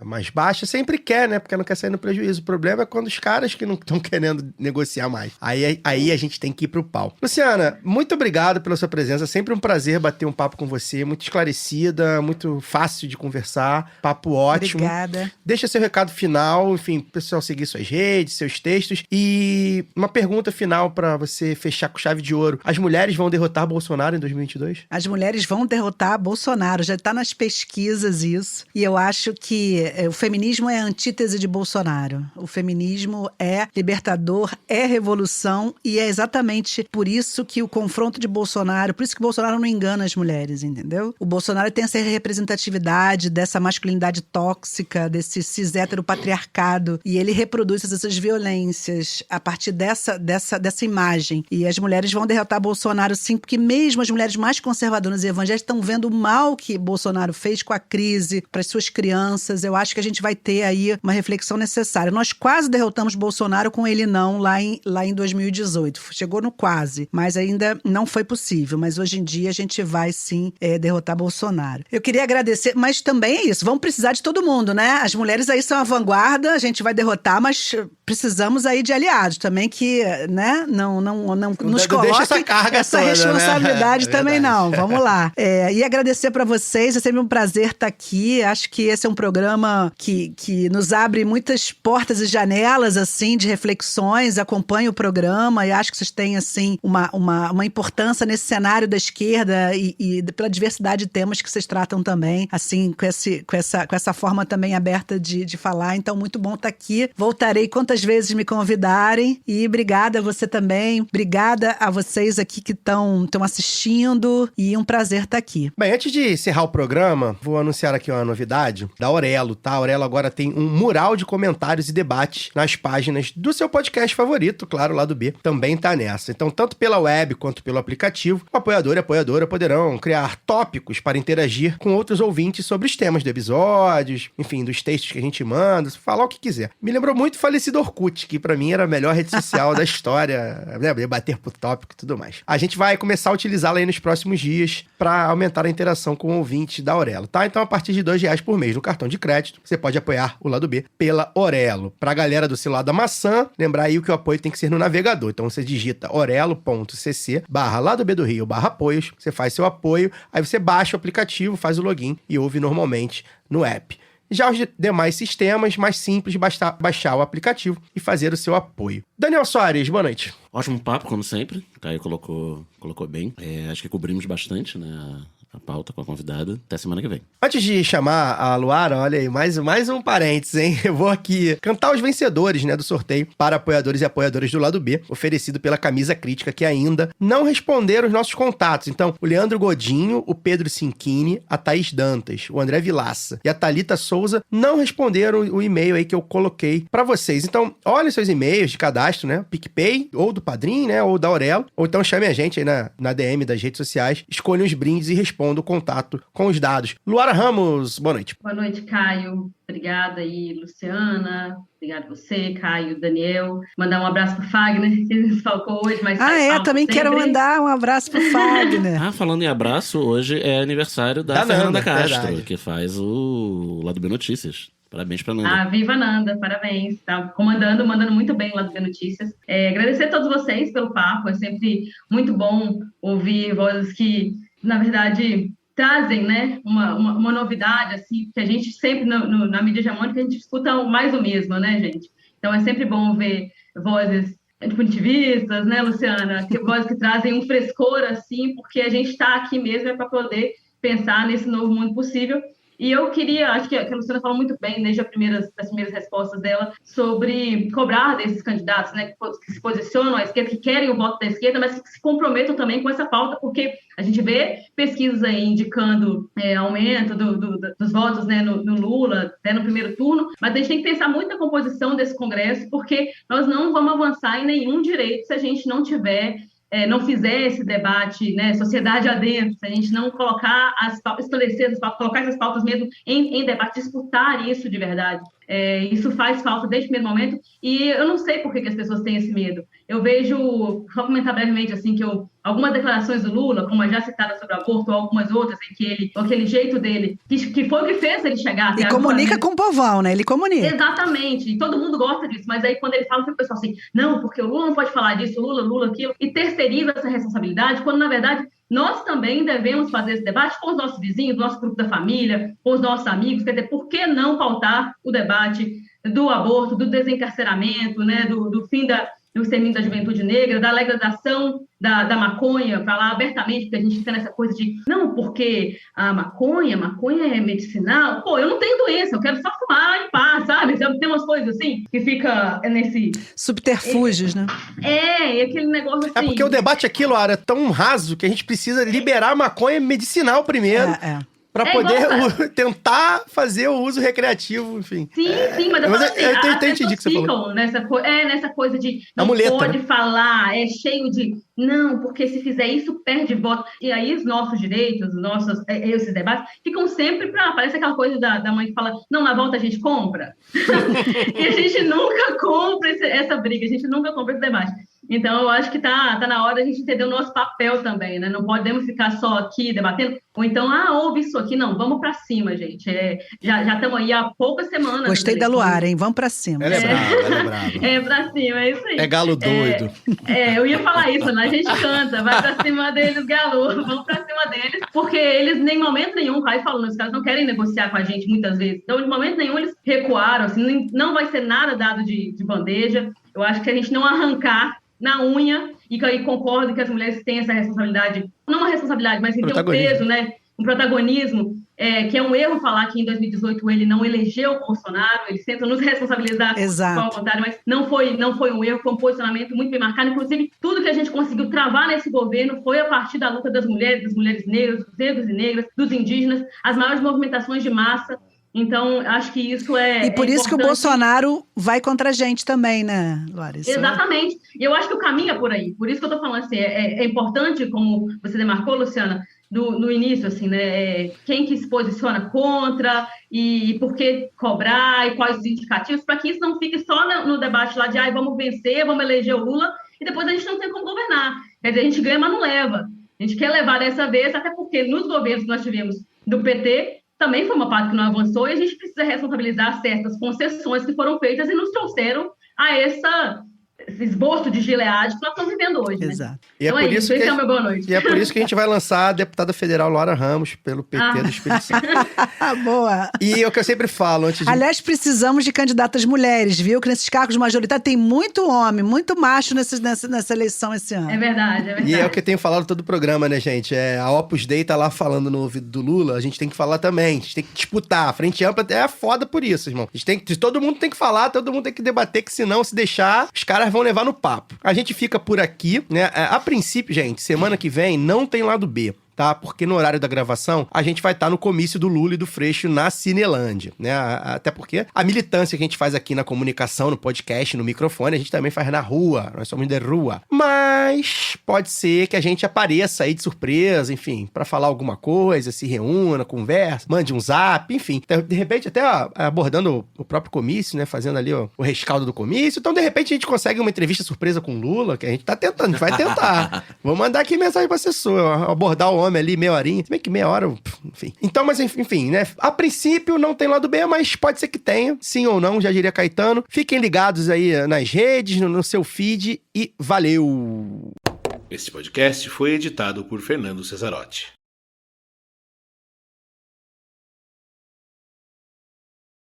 mais baixa sempre quer, né? Porque não quer sair no prejuízo. O problema é quando os caras que não estão querendo negociar mais. Aí a gente tem que ir pro pau. Luciana, muito obrigado pela sua presença. Sempre um prazer bater um papo com você. Muito esclarecida, muito fácil de conversar. Papo ótimo. Obrigada. Deixa seu recado final, enfim, pro pessoal seguir suas redes, seus textos. E uma pergunta final pra você fechar com chave de ouro. As mulheres vão derrotar Bolsonaro em 2022? As mulheres vão derrotar Bolsonaro. Já tá nas pesquisas isso. E eu acho que o feminismo é a antítese de Bolsonaro. O feminismo é libertador, é revolução, e é exatamente por isso que o confronto de Bolsonaro, por isso que Bolsonaro não engana as mulheres, entendeu? O Bolsonaro tem essa representatividade dessa masculinidade tóxica, desse cis-hétero-patriarcado, e ele reproduz essas violências a partir dessa imagem. E as mulheres vão derrotar Bolsonaro, sim, porque mesmo as mulheres mais conservadoras e evangélicas estão vendo o mal que Bolsonaro fez com a crise para as suas crianças. Eu acho que a gente vai ter aí uma reflexão necessária. Nós quase derrotamos Bolsonaro com ele não lá em 2018. Chegou no quase, mas ainda não foi possível. Mas hoje em dia a gente vai sim derrotar Bolsonaro. Eu queria agradecer, mas também é isso, vamos precisar de todo mundo, né? As mulheres aí são a vanguarda, a gente vai derrotar, mas precisamos aí de aliados também que, né, não nos coloque essa carga essa toda, responsabilidade, né? Também não. Vamos lá. E agradecer para vocês, é sempre um prazer estar aqui. Acho que esse é um programa que nos abre muitas portas e janelas, assim, de reflexões. Acompanho o programa e acho que vocês têm, assim, uma importância nesse cenário da esquerda e pela diversidade de temas que vocês tratam também, assim, com essa forma também aberta de falar. Então, muito bom estar aqui. Voltarei quantas vezes me convidarem e obrigada a você também. Obrigada a vocês aqui que estão assistindo e um prazer estar aqui. Bem, antes de encerrar o programa, vou anunciar aqui uma novidade da Aurelo, tá? A Aurelo agora tem um mural de comentários e debates nas páginas do seu podcast favorito, claro, lá do B, também tá nessa. Então, tanto pela web quanto pelo aplicativo, o apoiador e apoiadora poderão criar tópicos para interagir com outros ouvintes sobre os temas do episódios, enfim, dos textos que a gente manda, falar o que quiser. Me lembrou muito o falecido Orkut, que pra mim era a melhor rede social da história, né? Debater por tópico e tudo mais. A gente vai começar a utilizá-la aí nos próximos dias para aumentar a interação com o ouvinte da Aurelo, tá? Então, a partir de R$2 por mês no cartão de crédito, crédito, você pode apoiar o Lado B pela Orelo. Pra galera do seu lado da maçã, lembrar aí que o apoio tem que ser no navegador. Então você digita orelo.cc/Lado B do Rio/apoios, você faz seu apoio, aí você baixa o aplicativo, faz o login e ouve normalmente no app. Já os demais sistemas, mais simples, basta baixar o aplicativo e fazer o seu apoio. Daniel Soares, boa noite. Ótimo papo, como sempre. O Caio colocou bem. Acho que cobrimos bastante, né, a pauta com a convidada. Até semana que vem. Antes de chamar a Luara, olha aí, mais um parênteses, hein? Eu vou aqui cantar os vencedores, né, do sorteio para apoiadores e apoiadoras do Lado B, oferecido pela Camisa Crítica, que ainda não responderam os nossos contatos. Então, o Leandro Godinho, o Pedro Cinquini, a Thaís Dantas, o André Vilaça e a Thalita Souza não responderam o e-mail aí que eu coloquei para vocês. Então, olhem seus e-mails de cadastro, né? PicPay, ou do Padrim, né? Ou da Aurelo. Ou então chame a gente aí na DM das redes sociais, escolham os brindes e respondam o contato com os dados. Luara Ramos, boa noite. Boa noite, Caio. Obrigada aí, Luciana. Obrigada a você, Caio, Daniel. Mandar um abraço pro Fagner, que nos faltou hoje, mas também sempre. Quero mandar um abraço pro Fagner. Falando em abraço, hoje é aniversário da Fernanda Nanda, Castro, verdade. que faz o Lado B Notícias. Parabéns pra Nanda. Viva Nanda, parabéns. Tá mandando muito bem lá do B Notícias. Agradecer a todos vocês pelo papo. É sempre muito bom ouvir vozes que, na verdade, trazem, né, uma novidade, assim, que a gente sempre, na mídia hegemônica, a gente escuta mais o mesmo, né, gente? Então é sempre bom ver vozes punitivistas, né, Luciana? Vozes que trazem um frescor, assim, porque a gente está aqui mesmo para poder pensar nesse novo mundo possível. E eu queria, acho que a Luciana falou muito bem, desde as primeiras respostas dela, sobre cobrar desses candidatos, né, que se posicionam à esquerda, que querem o voto da esquerda, mas que se comprometam também com essa pauta, porque a gente vê pesquisas aí indicando aumento dos votos, né, no Lula, até no primeiro turno, mas a gente tem que pensar muito na composição desse Congresso, porque nós não vamos avançar em nenhum direito se a gente não tiver... não fizer esse debate, né, sociedade adentro, se a gente não colocar esclarecer as pautas, colocar essas pautas mesmo em debate, disputar isso de verdade. Isso faz falta desde o primeiro momento, e eu não sei por que as pessoas têm esse medo. Eu vejo, só comentar brevemente, assim, que algumas declarações do Lula, como a já citada sobre o aborto, ou algumas outras, em que ele, aquele jeito dele, que foi o que fez ele chegar até E comunica com o povão, né? Ele comunica. Exatamente, e todo mundo gosta disso, mas aí quando ele fala, o pessoal assim, não, porque o Lula não pode falar disso, Lula, aquilo, e terceiriza essa responsabilidade, quando na verdade nós também devemos fazer esse debate com os nossos vizinhos, nosso grupo da família, com os nossos amigos, quer dizer, por que não pautar o debate do aborto, do desencarceramento, né, do fim do extermínio da juventude negra, da legalização da maconha, falar abertamente, porque a gente fica nessa coisa de, não, porque a maconha é medicinal, pô, eu não tenho doença, eu quero só fumar em paz, sabe? Tem umas coisas assim, que fica nesse... Subterfúgios, né? E aquele negócio assim... Porque o debate aqui, Luara, é tão raso que a gente precisa liberar a maconha medicinal primeiro. Pra poder tentar fazer o uso recreativo, enfim. Sim, mas eu falo assim, eu as entendi pessoas que você falou. nessa coisa de não muleta, pode né? falar, cheio de não, porque se fizer isso, perde voto. E aí os nossos direitos, esses debates, ficam sempre parece aquela coisa da mãe que fala, não, na volta a gente compra. E a gente nunca compra essa briga, a gente nunca compra esse debate. Então, eu acho que tá na hora a gente entender o nosso papel também, né? Não podemos ficar só aqui debatendo, ou então, ouve isso aqui. Não, vamos pra cima, gente. Já estamos aí há poucas semanas. Gostei da Luara, hein? Vamos pra cima. Ela é brava. É pra cima, é isso aí. É galo doido. Eu ia falar isso, né? A gente canta, vai pra cima deles, galo, vamos pra cima deles, porque eles, em momento nenhum, vai falando, os caras não querem negociar com a gente muitas vezes. Então, em momento nenhum, eles recuaram, assim, não vai ser nada dado de bandeja. Eu acho que a gente não arrancar na unha, e que aí concordo que as mulheres têm essa responsabilidade, não uma responsabilidade, mas tem um peso, né? Um protagonismo, que é um erro falar que em 2018 ele não elegeu o Bolsonaro, eles tentam nos responsabilizar ao contrário, mas não foi um erro, foi um posicionamento muito bem marcado. Inclusive, tudo que a gente conseguiu travar nesse governo foi a partir da luta das mulheres negras, dos negros e negras, dos indígenas, as maiores movimentações de massa. Então, acho que isso E por isso que o Bolsonaro vai contra a gente também, né, Luara? Exatamente. E eu acho que o caminho é por aí. Por isso que eu estou falando assim, é importante, como você demarcou, Luciana, no início, assim, né? Quem que se posiciona contra e por que cobrar e quais os indicativos, para que isso não fique só no debate lá de vamos vencer, vamos eleger o Lula, e depois a gente não tem como governar. Quer dizer, a gente ganha, mas não leva. A gente quer levar dessa vez, até porque nos governos que nós tivemos do PT, também foi uma pauta que não avançou e a gente precisa responsabilizar certas concessões que foram feitas e nos trouxeram a esse esboço de Gilead que nós estamos vivendo hoje, né? Exato. E Então é isso, esse é o meu boa noite. E é por isso que a gente vai lançar a deputada federal Laura Ramos pelo PT do Espírito Santo. Boa. E é o que eu sempre falo antes de... Aliás, precisamos de candidatas mulheres, viu? Que nesses cargos majoritários tem muito homem, muito macho nessa eleição esse ano. É verdade, é verdade. E é o que eu tenho falado todo o programa, né, gente? A Opus Dei tá lá falando no ouvido do Lula, a gente tem que falar também. A gente tem que disputar. A Frente Ampla é foda por isso, irmão. Todo mundo tem que falar, todo mundo tem que debater, que senão, se deixar, os caras vão levar no papo. A gente fica por aqui, né? A princípio, gente, semana que vem não tem lado B. Tá? Porque no horário da gravação, a gente vai estar no comício do Lula e do Freixo na Cinelândia, né? Até porque a militância que a gente faz aqui na comunicação, no podcast, no microfone, a gente também faz na rua. Nós somos de rua. Mas pode ser que a gente apareça aí de surpresa, enfim, pra falar alguma coisa, se reúna, conversa, mande um zap, enfim. De repente, até abordando o próprio comício, né? Fazendo ali o rescaldo do comício. Então, de repente, a gente consegue uma entrevista surpresa com o Lula, que a gente tá tentando, a gente vai tentar. Vou mandar aqui mensagem pra assessor, abordar o homem ali, meia horinha. Se bem que meia hora, enfim. Então, mas enfim, né? A princípio não tem lado B, mas pode ser que tenha. Sim ou não, já diria Caetano. Fiquem ligados aí nas redes, no seu feed e valeu! Esse podcast foi editado por Fernando Cesarotti.